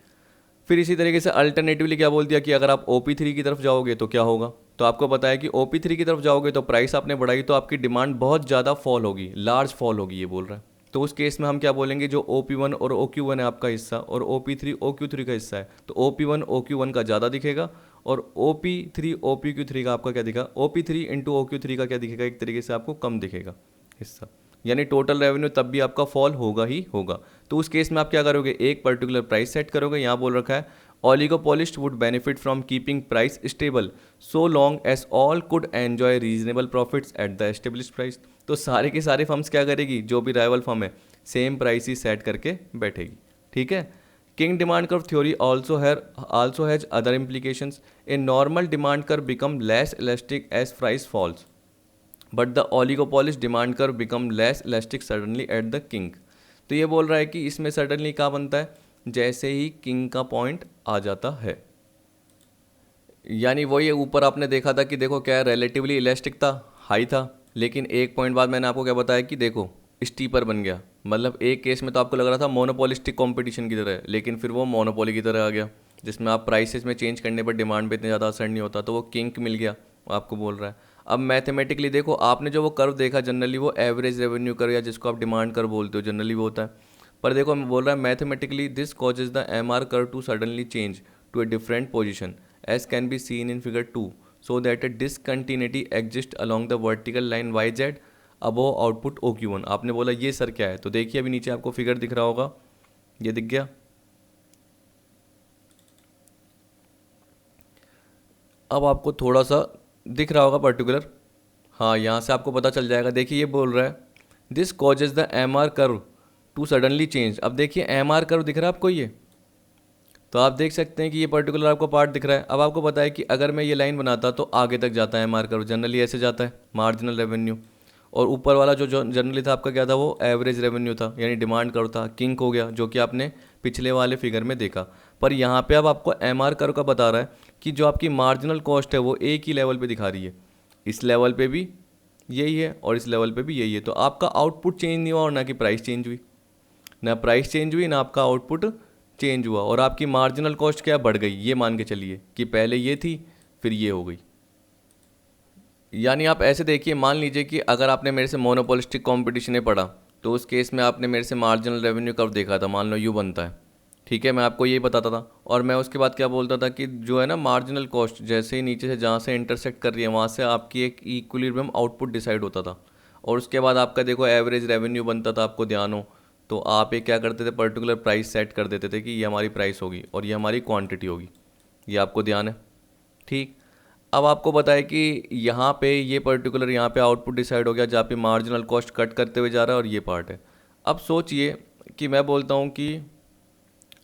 फिर इसी तरीके से अल्टरनेटिवली क्या बोल दिया कि अगर आप OP3 की तरफ जाओगे तो क्या होगा। तो आपको पता है कि OP3 की तरफ जाओगे तो प्राइस आपने बढ़ाई तो आपकी डिमांड बहुत ज़्यादा फॉल होगी, लार्ज फॉल होगी, ये बोल रहा है। तो उस केस में हम क्या बोलेंगे, जो OP1 और OQ1 है आपका हिस्सा और OP3 OQ3 का हिस्सा है, तो OP1 OQ1 का ज़्यादा दिखेगा और OP3 OPQ3 का आपका क्या दिखा, OP3 इंटू OQ3 का क्या दिखेगा, एक तरीके से आपको कम दिखेगा हिस्सा, यानी टोटल रेवेन्यू तब भी आपका फॉल होगा ही होगा। तो उस केस में आप क्या करोगे, एक पर्टिकुलर प्राइस सेट करोगे। यहाँ बोल रखा है oligopolist would benefit from keeping price stable so long as all could enjoy reasonable profits at the established price. तो सारे के सारे फर्म्स क्या करेगी, जो भी राइवल फर्म है सेम प्राइस ही सेट करके बैठेगी, ठीक है। Kinked demand curve theory also has other implications. A normal demand curve become less elastic as price falls, but the oligopolist demand curve become less elastic suddenly at the king. तो ये बोल रहा है कि इसमें सडनली क्या बनता है, जैसे ही किंग का पॉइंट आ जाता है, यानी वो ये ऊपर आपने देखा था कि देखो क्या रिलेटिवली इलास्टिक था, हाई था, लेकिन एक पॉइंट बाद मैंने आपको क्या बताया कि देखो स्टीपर बन गया। मतलब एक केस में तो आपको लग रहा था मोनोपोलिस्टिक कंपटीशन की तरह है, लेकिन फिर वो मोनोपोली की तरह आ गया जिसमें आप प्राइसेस में चेंज करने पर डिमांड पे इतना ज़्यादा असर नहीं होता, तो वो किंक मिल गया आपको बोल रहा है। अब मैथमेटिकली देखो, आपने जो वो कर्व देखा जनरली वो एवरेज रेवेन्यू कर्व या जिसको आप डिमांड कर्व बोलते हो जनरली वो होता है, पर देखो मैं बोल रहा है mathematically this causes the MR curve to suddenly change to a different position as can be seen in figure 2 so that a discontinuity exists along the vertical line YZ above output OQ1। आपने बोला ये sir क्या है, तो देखिए अभी नीचे आपको फिगर दिख रहा होगा, ये दिख गया। अब आपको थोड़ा सा दिख रहा होगा पर्टिकुलर, हाँ यहाँ से आपको पता चल जाएगा। देखिए ये बोल रहा है this causes the MR curve to suddenly change. अब देखिए MR कर्व दिख रहा है आपको ये, तो आप देख सकते हैं कि ये पर्टिकुलर आपको पार्ट दिख रहा है। अब आपको पता है कि अगर मैं ये लाइन बनाता तो आगे तक जाता है MR कर्व, जनरली ऐसे जाता है मार्जिनल रेवेन्यू, और ऊपर वाला जो जनरली था आपका क्या था, वो एवरेज रेवेन्यू था, यानी डिमांड कर्व था, किंक हो गया, जो कि आपने पिछले वाले फिगर में देखा। पर यहाँ पे अब आपको MR कर्व का बता रहा है कि जो आपकी मार्जिनल कॉस्ट है वो एक ही लेवल पे दिखा रही है, इस लेवल पे भी यही है और इस लेवल पे भी यही है। तो आपका आउटपुट चेंज नहीं हुआ और ना कि प्राइस चेंज हुई, ना प्राइस चेंज हुई ना आपका आउटपुट चेंज हुआ, और आपकी मार्जिनल कॉस्ट क्या बढ़ गई, ये मान के चलिए कि पहले ये थी फिर ये हो गई। यानी आप ऐसे देखिए, मान लीजिए कि अगर आपने मेरे से मोनोपोलिस्टिक कंपटीशन में पढ़ा तो उस केस में आपने मेरे से मार्जिनल रेवेन्यू कर्व देखा था, मान लो यू बनता है, ठीक है, मैं आपको यही बताता था, और मैं उसके बाद क्या बोलता था कि जो है ना मार्जिनल कॉस्ट जैसे ही नीचे से जहाँ से इंटरसेक्ट कर रही है वहाँ से आपकी एक इक्विलिब्रियम आउटपुट डिसाइड होता था, और उसके बाद आपका देखो एवरेज रेवेन्यू बनता था, आपको ध्यान हो तो आप एक क्या करते थे, पर्टिकुलर प्राइस सेट कर देते थे कि ये हमारी प्राइस होगी और ये हमारी क्वांटिटी होगी, ये आपको ध्यान है, ठीक। अब आपको पता है कि यहाँ पे ये पर्टिकुलर यहाँ पे आउटपुट डिसाइड हो गया जहाँ पे मार्जिनल कॉस्ट कट करते हुए जा रहा है और ये पार्ट है। अब सोचिए कि मैं बोलता हूँ कि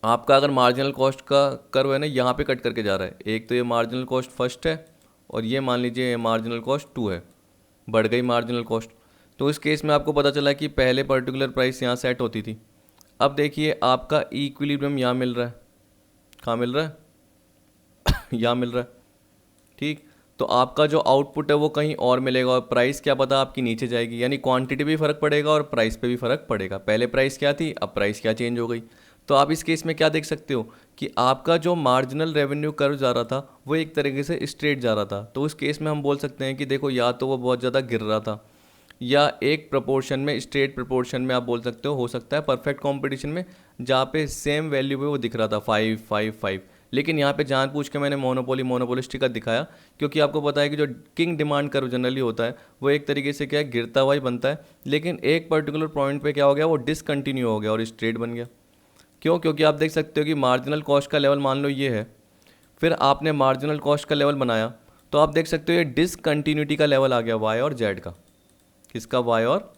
आपका अगर मार्जिनल कॉस्ट का कर्व है ना यहाँ पे कट करके जा रहा है, एक तो ये मार्जिनल कॉस्ट फर्स्ट है और ये मान लीजिए मार्जिनल कॉस्ट 2 है, बढ़ गई मार्जिनल कॉस्ट। तो इस केस में आपको पता चला कि पहले पर्टिकुलर प्राइस यहाँ सेट होती थी, अब देखिए आपका इक्विलिब्रियम यहाँ मिल रहा है, कहाँ मिल रहा है यहाँ मिल रहा है, ठीक। तो आपका जो आउटपुट है वो कहीं और मिलेगा और प्राइस क्या पता आपकी नीचे जाएगी, यानी क्वांटिटी भी फ़र्क पड़ेगा और प्राइस पे भी फ़र्क पड़ेगा। पहले प्राइस क्या थी, अब प्राइस क्या चेंज हो गई। तो आप इस केस में क्या देख सकते हो कि आपका जो मार्जिनल रेवेन्यू कर्व जा रहा था वो एक तरीके से स्ट्रेट जा रहा था, तो उस केस में हम बोल सकते हैं कि देखो या तो वो बहुत ज़्यादा गिर रहा था या एक प्रोपोर्शन में, स्ट्रेट प्रोपोर्शन में आप बोल सकते हो सकता है परफेक्ट कंपटीशन में, जहाँ पे सेम वैल्यू पे वो दिख रहा था 5 5 5। लेकिन यहाँ पे जान पूछ के मैंने मोनोपोलिस्टिक का दिखाया, क्योंकि आपको पता है कि जो किंग डिमांड कर्व जनरली होता है वो एक तरीके से क्या है, गिरता हुआ ही बनता है, लेकिन एक पर्टिकुलर पॉइंट पे क्या हो गया, वो डिसकंटिन्यू हो गया और स्ट्रेट बन गया। क्यों? क्योंकि आप देख सकते हो कि मार्जिनल कॉस्ट का लेवल मान लो ये है, फिर आपने मार्जिनल कॉस्ट का लेवल बनाया, तो आप देख सकते हो ये डिसकंटिन्यूटी का लेवल आ गया वाई और जेड का। किसका? वाई और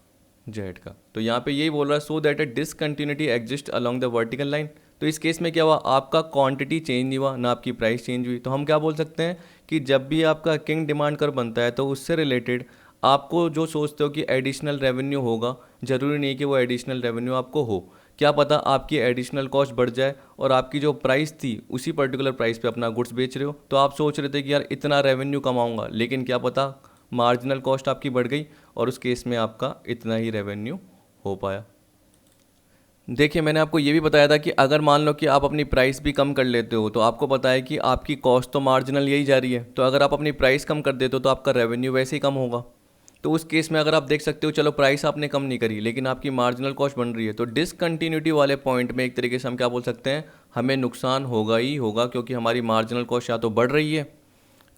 जेड का। तो यहाँ पे यही बोल रहा है, so that A discontinuity exist along the vertical line. तो इस केस में क्या हुआ, आपका क्वांटिटी चेंज नहीं हुआ, ना आपकी प्राइस चेंज हुई। तो हम क्या बोल सकते हैं कि जब भी आपका किंग डिमांड कर्व बनता है तो उससे रिलेटेड आपको जो सोचते हो कि एडिशनल रेवेन्यू होगा, ज़रूरी नहीं कि वो एडिशनल रेवेन्यू आपको हो। क्या पता आपकी एडिशनल कॉस्ट बढ़ जाए और आपकी जो प्राइस थी उसी पर्टिकुलर प्राइस पे अपना गुड्स बेच रहे हो, तो आप सोच रहे थे कि यार इतना रेवेन्यू कमाऊंगा, लेकिन क्या पता मार्जिनल कॉस्ट आपकी बढ़ गई और उस केस में आपका इतना ही रेवेन्यू हो पाया। देखिए, मैंने आपको ये भी बताया था कि अगर मान लो कि आप अपनी प्राइस भी कम कर लेते हो, तो आपको पता है कि आपकी कॉस्ट तो मार्जिनल यही जा रही है, तो अगर आप अपनी प्राइस कम कर देते हो तो आपका रेवेन्यू वैसे ही कम होगा। तो उस केस में अगर आप देख सकते हो, चलो प्राइस आपने कम नहीं करी लेकिन आपकी मार्जिनल कॉस्ट बन रही है, तो डिसकंटिन्यूटी वाले पॉइंट में एक तरीके से हम क्या बोल सकते हैं, हमें नुकसान होगा ही होगा, क्योंकि हमारी मार्जिनल कॉस्ट या तो बढ़ रही है,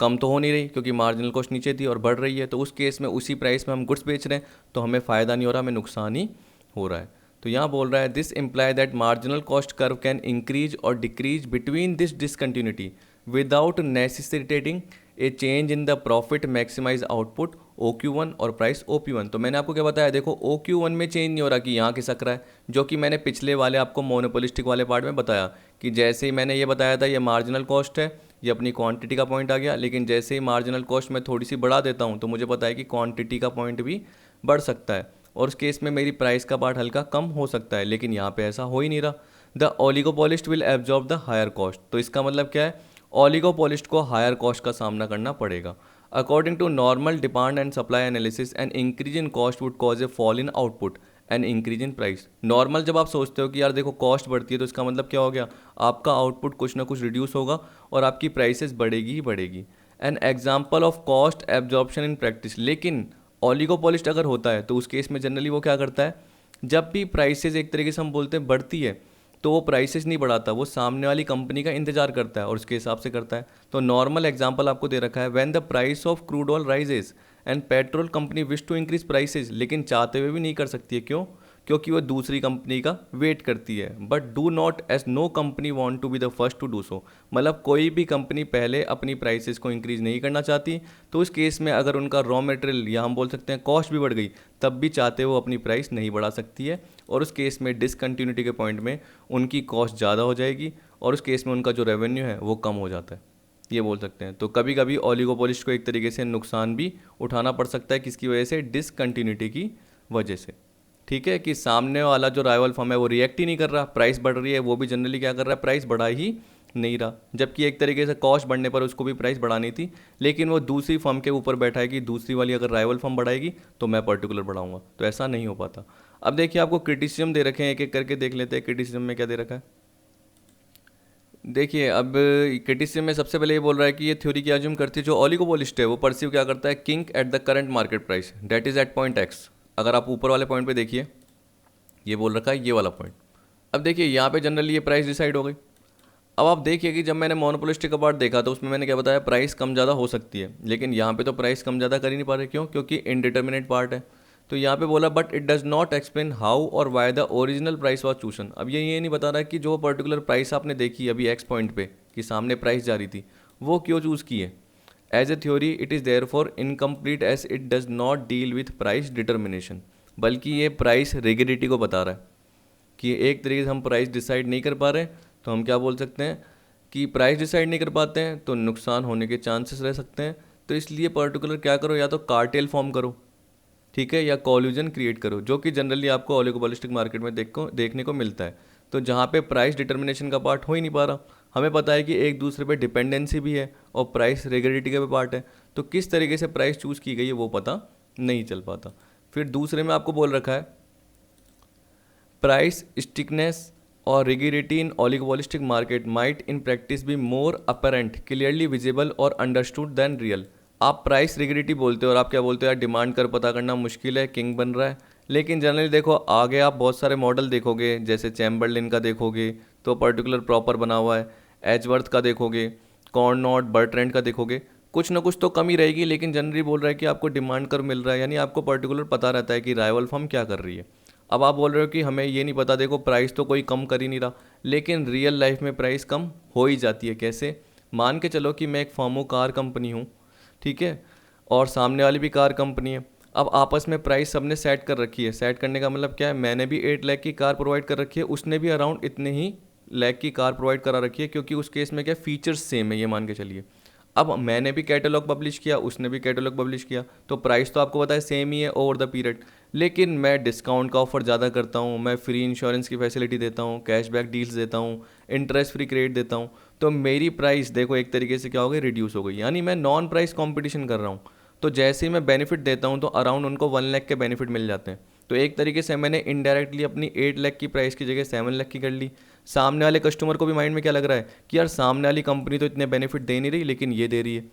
कम तो हो नहीं रही, क्योंकि मार्जिनल कॉस्ट नीचे थी और बढ़ रही है। तो उस केस में उसी प्राइस में हम गुड्स बेच रहे हैं तो हमें फ़ायदा नहीं हो रहा, हमें नुकसान ही हो रहा है। तो यहाँ बोल रहा है, this imply that marginal cost curve can increase और decrease between this discontinuity without necessitating a change in the profit maximize output OQ1 और प्राइस OP1। तो मैंने आपको क्या बताया, देखो OQ1 में चेंज नहीं हो रहा कि यहाँ खिसक रहा है, जो कि मैंने पिछले वाले आपको मोनोपोलिस्टिक वाले पार्ट में बताया कि जैसे ही मैंने ये बताया था ये मार्जिनल कॉस्ट है, ये अपनी क्वांटिटी का पॉइंट आ गया, लेकिन जैसे ही मार्जिनल कॉस्ट मैं थोड़ी सी बढ़ा देता हूँ तो मुझे पता है कि क्वांटिटी का पॉइंट भी बढ़ सकता है और उस केस में मेरी प्राइस का पार्ट हल्का कम हो सकता है, लेकिन यहाँ पे ऐसा हो ही नहीं रहा। The oligopolist will absorb the higher cost. तो इसका मतलब क्या है, ओलिगोपोलिस्ट को हायर कॉस्ट का सामना करना पड़ेगा। According to normal demand and supply analysis an increase in cost would cause a fall in output and increase in price. Normal जब आप सोचते हो कि यार देखो कॉस्ट बढ़ती है तो इसका मतलब क्या हो गया, आपका आउटपुट कुछ ना कुछ रिड्यूस होगा और आपकी प्राइसेस बढ़ेगी ही बढ़ेगी। An example of cost absorption in practice. लेकिन ओलिगोपोलिस्ट अगर होता है तो उस केस में जनरली वो क्या करता है, जब भी प्राइसेस एक तरीके से हम बोलते हैं बढ़ती है तो वो प्राइसेस नहीं बढ़ाता, वो सामने वाली कंपनी का इंतजार करता है और उसके हिसाब से करता है। तो नॉर्मल एग्जांपल आपको दे रखा है, when the price of crude oil rises and petrol company wish to increase prices, लेकिन चाहते हुए भी नहीं कर सकती है। क्यों? क्योंकि वो दूसरी कंपनी का वेट करती है। But do not, as no company want to be the first to do so. मतलब कोई भी कंपनी पहले अपनी प्राइसेस को इंक्रीज नहीं करना चाहती, तो उस केस में अगर उनका रॉ मटेरियल या हम बोल सकते हैं कॉस्ट भी बढ़ गई, तब भी चाहते वो अपनी प्राइस नहीं बढ़ा सकती है और उस केस में डिसकंटिन्यूटी के पॉइंट में उनकी कॉस्ट ज़्यादा हो जाएगी और उस केस में उनका जो रेवेन्यू है वो कम हो जाता है, ये बोल सकते हैं। तो कभी कभी ओलिगोपोलिस्ट को एक तरीके से नुकसान भी उठाना पड़ सकता है, किसकी वजह से, डिसकंटिन्यूटी की वजह से। ठीक है, कि सामने वाला जो राइवल फर्म है वो रिएक्ट ही नहीं कर रहा, प्राइस बढ़ रही है, वो भी जनरली क्या कर रहा है, प्राइस बढ़ा ही नहीं रहा, जबकि एक तरीके से कॉस्ट बढ़ने पर उसको भी प्राइस बढ़ानी थी, लेकिन वो दूसरी फर्म के ऊपर बैठा है कि दूसरी वाली अगर राइवल फर्म बढ़ाएगी तो मैं पर्टिकुलर बढ़ाऊंगा। तो ऐसा नहीं हो पाता। अब देखिए, आपको क्रिटिसिज्म दे रखे हैं, एक एक करके देख लेते हैं क्रिटिसिज्म में क्या दे रखा है। देखिए, अब क्रिटिसिज्म में सबसे पहले ये बोल रहा है कि ये थ्योरी क्या अज्यूम करती है, जो ओलिगोपोलिस्ट है वो परसीव क्या करता है, kink at the current market price that is at point X. अगर आप ऊपर वाले पॉइंट पे देखिए, ये बोल रखा है ये वाला पॉइंट। अब देखिए, यहाँ पे जनरली ये प्राइस डिसाइड हो गई। अब आप देखिए कि जब मैंने मोनोपोलिस्टिक का पार्ट देखा तो उसमें मैंने क्या बताया, प्राइस कम ज़्यादा हो सकती है, लेकिन यहाँ पे तो प्राइस कम ज़्यादा कर ही नहीं पा रहे। क्यों? क्योंकि इनडिटर्मिनेट पार्ट है। तो यहाँ पे बोला, but it does not explain how और why the original price was chosen. अब ये नहीं बता रहा है कि जो पर्टिकुलर प्राइस आपने देखी अभी एक्स पॉइंट पे कि सामने प्राइस जा रही थी, वो क्यों चूज़ की है। As a theory it is therefore incomplete as it does not deal with price determination, बल्कि ये प्राइस रिगिडिटी को बता रहा है कि एक तरीके से हम प्राइस डिसाइड नहीं कर पा रहे। तो हम क्या बोल सकते हैं कि प्राइस डिसाइड नहीं कर पाते हैं तो नुकसान होने के चांसेस रह सकते हैं। तो इसलिए पर्टिकुलर क्या करो, या तो कार्टेल फॉर्म करो, ठीक है, या कॉल्यूजन क्रिएट करो, जो कि जनरली आपको ओलिगोपोलिस्टिक मार्केट में देखने को मिलता है। तो जहाँ पे प्राइस डिटर्मिनेशन का पार्ट हो ही नहीं पा रहा, हमें पता है कि एक दूसरे पे डिपेंडेंसी भी है और प्राइस रेगुलेटरी का भी पार्ट है, तो किस तरीके से प्राइस चूज़ की गई है वो पता नहीं चल पाता। फिर दूसरे में आपको बोल रखा है, प्राइस स्टिकनेस और rigidity in oligopolistic market might in practice be more apparent, clearly visible और अंडरस्टूड देन रियल। आप प्राइस रिग्रेटिव बोलते हो और आप क्या बोलते हो, यार डिमांड कर पता करना मुश्किल है, किंग बन रहा है। लेकिन जनरली देखो आगे आप बहुत सारे मॉडल देखोगे, जैसे चैम्बरलिन का देखोगे तो पर्टिकुलर प्रॉपर बना हुआ है, एजवर्थ का देखोगे, कॉर्नॉट बर्ट्रेंड का देखोगे, कुछ ना कुछ तो कमी रहेगी, लेकिन जनरली बोल रहा है कि आपको डिमांड कर मिल रहा है, यानी आपको पर्टिकुलर पता रहता है कि राइवल फर्म क्या कर रही है। अब आप बोल रहे हो कि हमें ये नहीं पता, देखो प्राइस तो कोई कम कर ही नहीं रहा, लेकिन रियल लाइफ में प्राइस कम हो ही जाती है। कैसे? मान के चलो कि मैं एक फर्म हूँ, कार कंपनी हूँ, ठीक है, और सामने वाली भी कार कंपनी है। अब आपस में प्राइस सबने सेट कर रखी है। सेट करने का मतलब क्या है, मैंने भी 8 लाख की कार प्रोवाइड कर रखी है, उसने भी अराउंड इतने ही लाख की कार प्रोवाइड करा रखी है, क्योंकि उस केस में क्या फीचर्स सेम है, ये मान के चलिए। अब मैंने भी कैटलॉग पब्लिश किया, उसने भी कैटलॉग पब्लिश किया, तो प्राइस तो आपको पता है सेम ही है ओवर द पीरियड। लेकिन मैं डिस्काउंट का ऑफर ज़्यादा करता हूँ, मैं फ्री इंश्योरेंस की फैसिलिटी देता हूँ, कैशबैक डील्स देता हूँ, इंटरेस्ट फ्री क्रेडिट देता हूँ, तो मेरी प्राइस देखो एक तरीके से क्या हो गई, रिड्यूस हो गई, यानी मैं नॉन प्राइस कंपटीशन कर रहा हूँ। तो जैसे ही मैं बेनिफिट देता हूँ तो अराउंड उनको 1 लाख के बेनिफिट मिल जाते हैं। तो एक तरीके से मैंने इनडायरेक्टली अपनी 8 लाख की प्राइस की जगह 7 लाख की कर ली। सामने वाले कस्टमर को भी माइंड में क्या लग रहा है कि यार सामने वाली कंपनी तो इतने बेनिफिट दे नहीं रही, लेकिन ये दे रही है,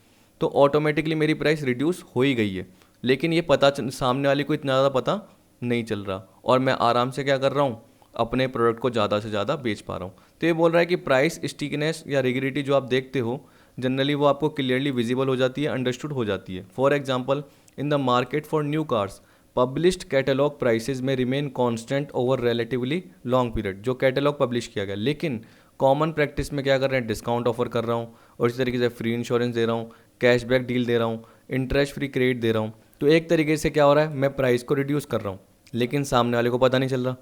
तो ऑटोमेटिकली मेरी प्राइस रिड्यूस हो ही गई है। लेकिन ये सामने वाले को इतना ज़्यादा पता नहीं चल रहा, और मैं आराम से क्या कर रहा हूँ, अपने प्रोडक्ट को ज़्यादा से ज़्यादा बेच पा रहा हूँ। तो ये बोल रहा है कि प्राइस स्टिकनेस या रिग्रेटिव जो आप देखते हो, जनरली वो आपको क्लियरली विजिबल हो जाती है, अंडरस्टूड हो जाती है। For example, in the market for new cars published catalogue prices may remain constant over relatively long period, जो कैटलॉग पब्लिश किया गया। लेकिन कॉमन प्रैक्टिस में क्या कर रहे हैं, डिस्काउंट ऑफर कर रहा हूँ, और इसी तरीके से फ्री इंश्योरेंस दे रहा हूँ, कैशबैक डील दे रहा हूँ, इंटरेस्ट फ्री क्रेडिट दे रहा हूँ। तो एक तरीके से क्या हो रहा है, मैं प्राइस को रिड्यूस कर रहा हूँ, लेकिन सामने वाले को पता नहीं चल रहा।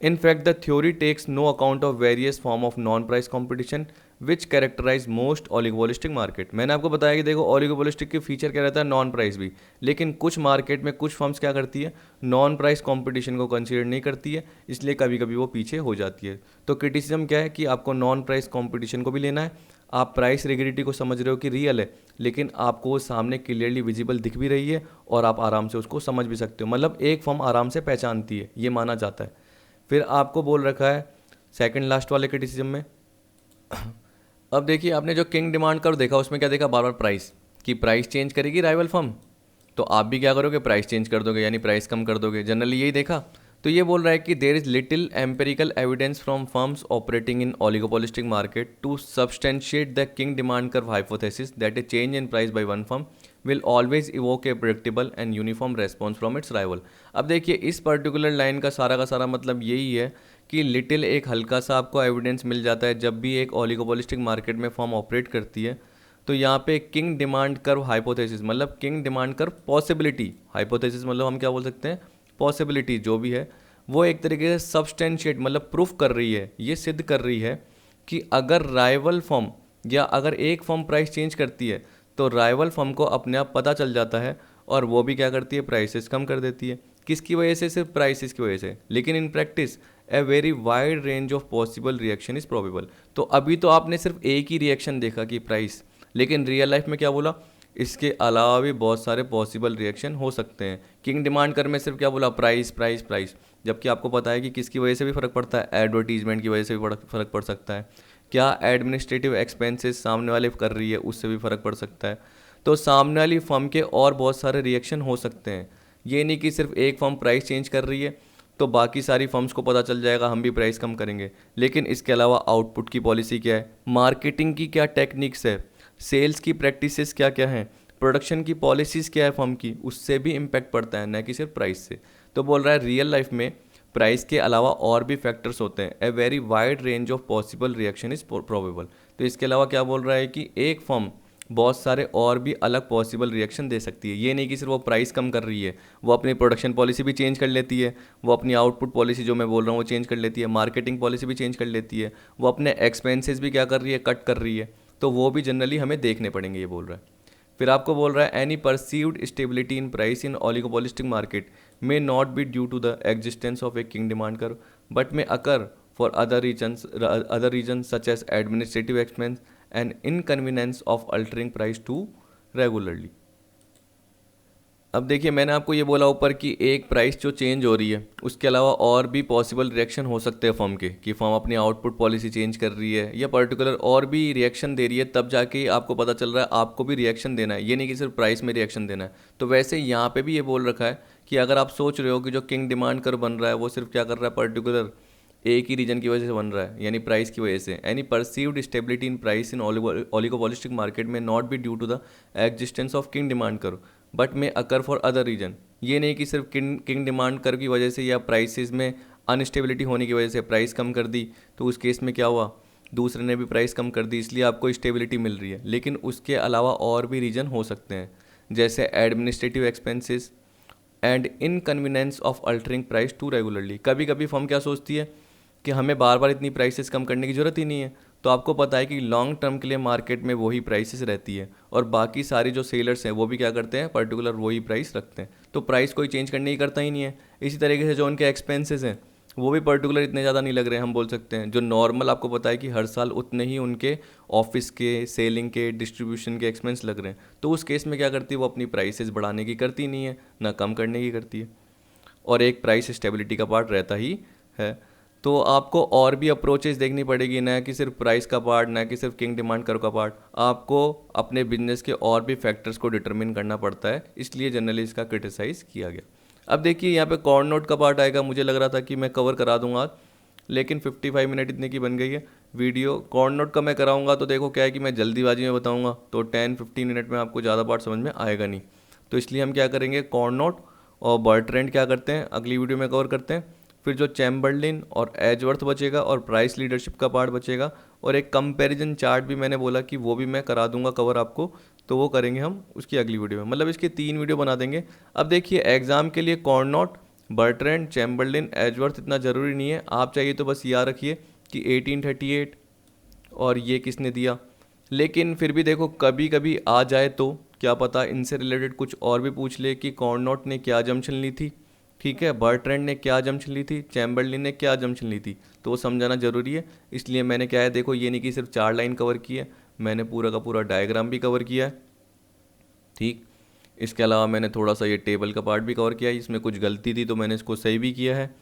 In fact, the theory takes no account of various form of non-price competition which characterize most oligopolistic market। मैंने आपको बताया कि देखो oligopolistic के फीचर क्या रहता है, नॉन प्राइस भी, लेकिन कुछ मार्केट में कुछ फर्म्स क्या करती है, नॉन प्राइस कंपटीशन को कंसीडर नहीं करती है, इसलिए कभी कभी वो पीछे हो जाती है। तो क्रिटिसिज्म क्या है कि आपको नॉन प्राइस कंपटीशन को भी लेना है, आप प्राइस रिग्रेटिव को समझ रहे हो कि रियल है, लेकिन आपको वो सामने क्लियरली विजिबल दिख भी रही है और आप आराम से उसको समझ भी सकते हो, मतलब एक फर्म आराम से पहचानती है, ये माना जाता है। फिर आपको बोल रखा है सेकंड लास्ट वाले क्रिटिसिज्म में अब देखिए, आपने जो किंग डिमांड कर देखा, उसमें क्या देखा, बार बार प्राइस, कि प्राइस चेंज करेगी राइवल फर्म, तो आप भी क्या करोगे, प्राइस चेंज कर दोगे, यानी प्राइस कम कर दोगे, जनरली यही देखा। तो ये बोल रहा है कि there is little empirical evidence from firms operating in oligopolistic market to substantiate the kinked demand curve hypothesis that a change in price by one firm will always evoke a predictable and uniform response from its rival. अब देखिए, इस particular line का सारा मतलब यही है कि little एक हल्का सा आपको एविडेंस मिल जाता है जब भी एक ओलिगोपोलिस्टिक मार्केट में फर्म ऑपरेट करती है। तो यहाँ पे किंग डिमांड कर्व हाइपोथेसिस मतलब king demand curve possibility, hypothesis मतलब हम क्या बोल सकते हैं, पॉसिबिलिटी जो भी है, वो एक तरीके से सब्सटेंशिएट मतलब प्रूफ कर रही है, ये सिद्ध कर रही है कि अगर राइवल फर्म या अगर एक फर्म प्राइस चेंज करती है तो राइवल फर्म को अपने आप पता चल जाता है, और वो भी क्या करती है, प्राइसेस कम कर देती है। किसकी वजह से, सिर्फ प्राइसेस की वजह से। लेकिन in practice a very wide range of possible reaction is probable. तो अभी तो आपने सिर्फ एक ही रिएक्शन देखा कि प्राइस, लेकिन रियल लाइफ में क्या बोला, इसके अलावा भी बहुत सारे पॉसिबल रिएक्शन हो सकते हैं। किंग डिमांड कर में सिर्फ क्या बोला, प्राइस प्राइस प्राइस, जबकि आपको पता है कि किसकी वजह से भी फ़र्क पड़ता है, एडवर्टीजमेंट की वजह से भी फ़र्क पड़ सकता है, क्या एडमिनिस्ट्रेटिव एक्सपेंसेस सामने वाले कर रही है उससे भी फ़र्क पड़ सकता है। तो सामने वाली फर्म के और बहुत सारे रिएक्शन हो सकते हैं। ये नहीं कि सिर्फ एक फर्म प्राइस चेंज कर रही है तो बाकी सारी फर्म्स को पता चल जाएगा हम भी प्राइस कम करेंगे। लेकिन इसके अलावा आउटपुट की पॉलिसी क्या है, मार्केटिंग की क्या टेक्निक्स है, सेल्स की प्रैक्टिसेस क्या क्या हैं, प्रोडक्शन की पॉलिसीज़ क्या है फर्म की, उससे भी इम्पैक्ट पड़ता है, न कि सिर्फ प्राइस से। तो बोल रहा है रियल लाइफ में प्राइस के अलावा और भी फैक्टर्स होते हैं, a very wide range of possible reaction is probable. तो इसके अलावा क्या बोल रहा है कि एक फर्म बहुत सारे और भी अलग पॉसिबल रिएक्शन दे सकती है। ये नहीं कि सिर्फ वो प्राइस कम कर रही है, वो अपनी प्रोडक्शन पॉलिसी भी चेंज कर लेती है, वो अपनी आउटपुट पॉलिसी जो मैं बोल रहा हूँ वो चेंज कर लेती है, मार्केटिंग पॉलिसी भी चेंज कर लेती है, वो अपने एक्सपेंसेस भी क्या कर रही है, कट कर रही है। तो वो भी जनरली हमें देखने पड़ेंगे, ये बोल रहा है। फिर आपको बोल रहा है any perceived stability in price in oligopolistic market may not be due to the existence of a kinked demand curve but may occur for other reasons such as administrative expense and inconvenience of altering price too regularly। अब देखिए मैंने आपको ये बोला ऊपर कि एक price जो चेंज हो रही है उसके अलावा और भी पॉसिबल रिएक्शन हो सकते हैं फर्म के, कि फर्म अपनी आउटपुट पॉलिसी चेंज कर रही है या पर्टिकुलर और भी रिएक्शन दे रही है, तब जाके आपको पता चल रहा है आपको भी रिएक्शन देना है, ये नहीं कि सिर्फ प्राइस में रिएक्शन देना है। तो वैसे यहाँ पे भी ये बोल रखा है कि अगर आप सोच रहे हो कि जो किंग डिमांड कर बन रहा है वो सिर्फ क्या कर रहा है, पर्टिकुलर एक ही रीजन की वजह से बन रहा है, यानी प्राइस की वजह से, any perceived stability in price in oligopolistic market may not be due to the existence of kinked demand curve but may occur for other reason. ये नहीं कि सिर्फ किंग डिमांड कर्व की वजह से या प्राइसेस में अनस्टेबिलिटी होने की वजह से प्राइस कम कर दी, तो उस केस में क्या हुआ, दूसरे ने भी प्राइस कम कर दी इसलिए आपको स्टेबिलिटी मिल रही है। लेकिन उसके अलावा और भी रीजन हो सकते हैं, जैसे administrative expenses and inconvenience of altering price too regularly. कभी कभी फर्म क्या सोचती है कि हमें बार बार इतनी प्राइसेस कम करने की ज़रूरत ही नहीं है, तो आपको पता है कि लॉन्ग टर्म के लिए मार्केट में वही प्राइसेस रहती है और बाकी सारी जो सेलर्स हैं वो भी क्या करते हैं, पर्टिकुलर वही प्राइस रखते हैं, तो प्राइस कोई चेंज करने की करता ही नहीं है। इसी तरीके से जो उनके एक्सपेंसेस हैं वो भी पर्टिकुलर इतने ज़्यादा नहीं लग रहे हैं, हम बोल सकते हैं जो नॉर्मल आपको पता है कि हर साल उतने ही उनके ऑफिस के, सेलिंग के, डिस्ट्रीब्यूशन के एक्सपेंस लग रहे हैं, तो उस केस में क्या करती है वो अपनी प्राइसेस बढ़ाने की करती नहीं है, ना कम करने की करती है, और एक प्राइस स्टेबिलिटी का पार्ट रहता ही है। तो आपको और भी अप्रोचेस देखनी पड़ेगी, ना कि सिर्फ प्राइस का पार्ट, ना कि सिर्फ किंग डिमांड कर्व का पार्ट, आपको अपने बिजनेस के और भी फैक्टर्स को डिटरमिन करना पड़ता है, इसलिए जनरली इसका क्रिटिसाइज़ किया गया। अब देखिए यहाँ पे कॉर्न नोट का पार्ट आएगा, मुझे लग रहा था कि मैं कवर करा दूंगा आज, लेकिन 55 मिनट इतने की बन गई है वीडियो। कॉर्न नोट का मैं कराऊंगा तो देखो क्या है कि मैं जल्दीबाजी में बताऊंगा तो 10-15 मिनट में आपको ज़्यादा पार्ट समझ में आएगा नहीं, तो इसलिए हम क्या करेंगे, कॉर्न नोट और बर्ट्रैंड क्या करते हैं अगली वीडियो में कवर करते हैं। फिर जो चैम्बरलिन और एजवर्थ बचेगा और प्राइस लीडरशिप का पार्ट बचेगा, और एक कंपैरिजन चार्ट भी मैंने बोला कि वो भी मैं करा दूंगा कवर आपको, तो वो करेंगे हम उसकी अगली वीडियो में, मतलब इसके 3 वीडियो बना देंगे। अब देखिए एग्जाम के लिए corn note, Bertrand, Chamberlain, Edgeworth इतना ज़रूरी नहीं है, आप चाहिए तो बस याद रखिए कि 1838 और ये किसने दिया। लेकिन फिर भी देखो कभी कभी आ जाए तो क्या पता इनसे रिलेटेड कुछ और भी पूछ ले कि कॉर्न नोट ने क्या जंक्शन ली थी, ठीक है, बर्ट्रैंड ने क्या जंक्शन ली थी, चैम्बरलिन ने क्या जंक्शन ली थी, तो वो समझाना ज़रूरी है। इसलिए मैंने क्या है देखो, ये नहीं कि सिर्फ 4 लाइन कवर की है, मैंने पूरा का पूरा डायग्राम भी कवर किया है, ठीक। इसके अलावा मैंने थोड़ा सा ये टेबल का पार्ट भी कवर किया है, इसमें कुछ गलती थी तो मैंने इसको सही भी किया है,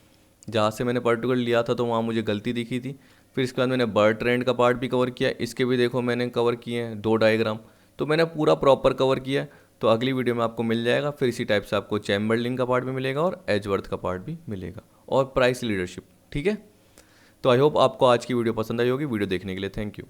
जहाँ से मैंने पर्टिकुलर लिया था तो वहाँ मुझे गलती दिखी थी। फिर इसके बाद मैंने बर्ट्रैंड का पार्ट भी कवर किया, इसके भी देखो मैंने कवर किए हैं 2 डायग्राम, तो मैंने पूरा प्रॉपर कवर किया है। तो अगली वीडियो में आपको मिल जाएगा, फिर इसी टाइप से आपको चैम्बरलिन का पार्ट भी मिलेगा और एजवर्थ का पार्ट भी मिलेगा और प्राइस लीडरशिप, ठीक है। तो आई होप आपको आज की वीडियो पसंद आई होगी। वीडियो देखने के लिए थैंक यू।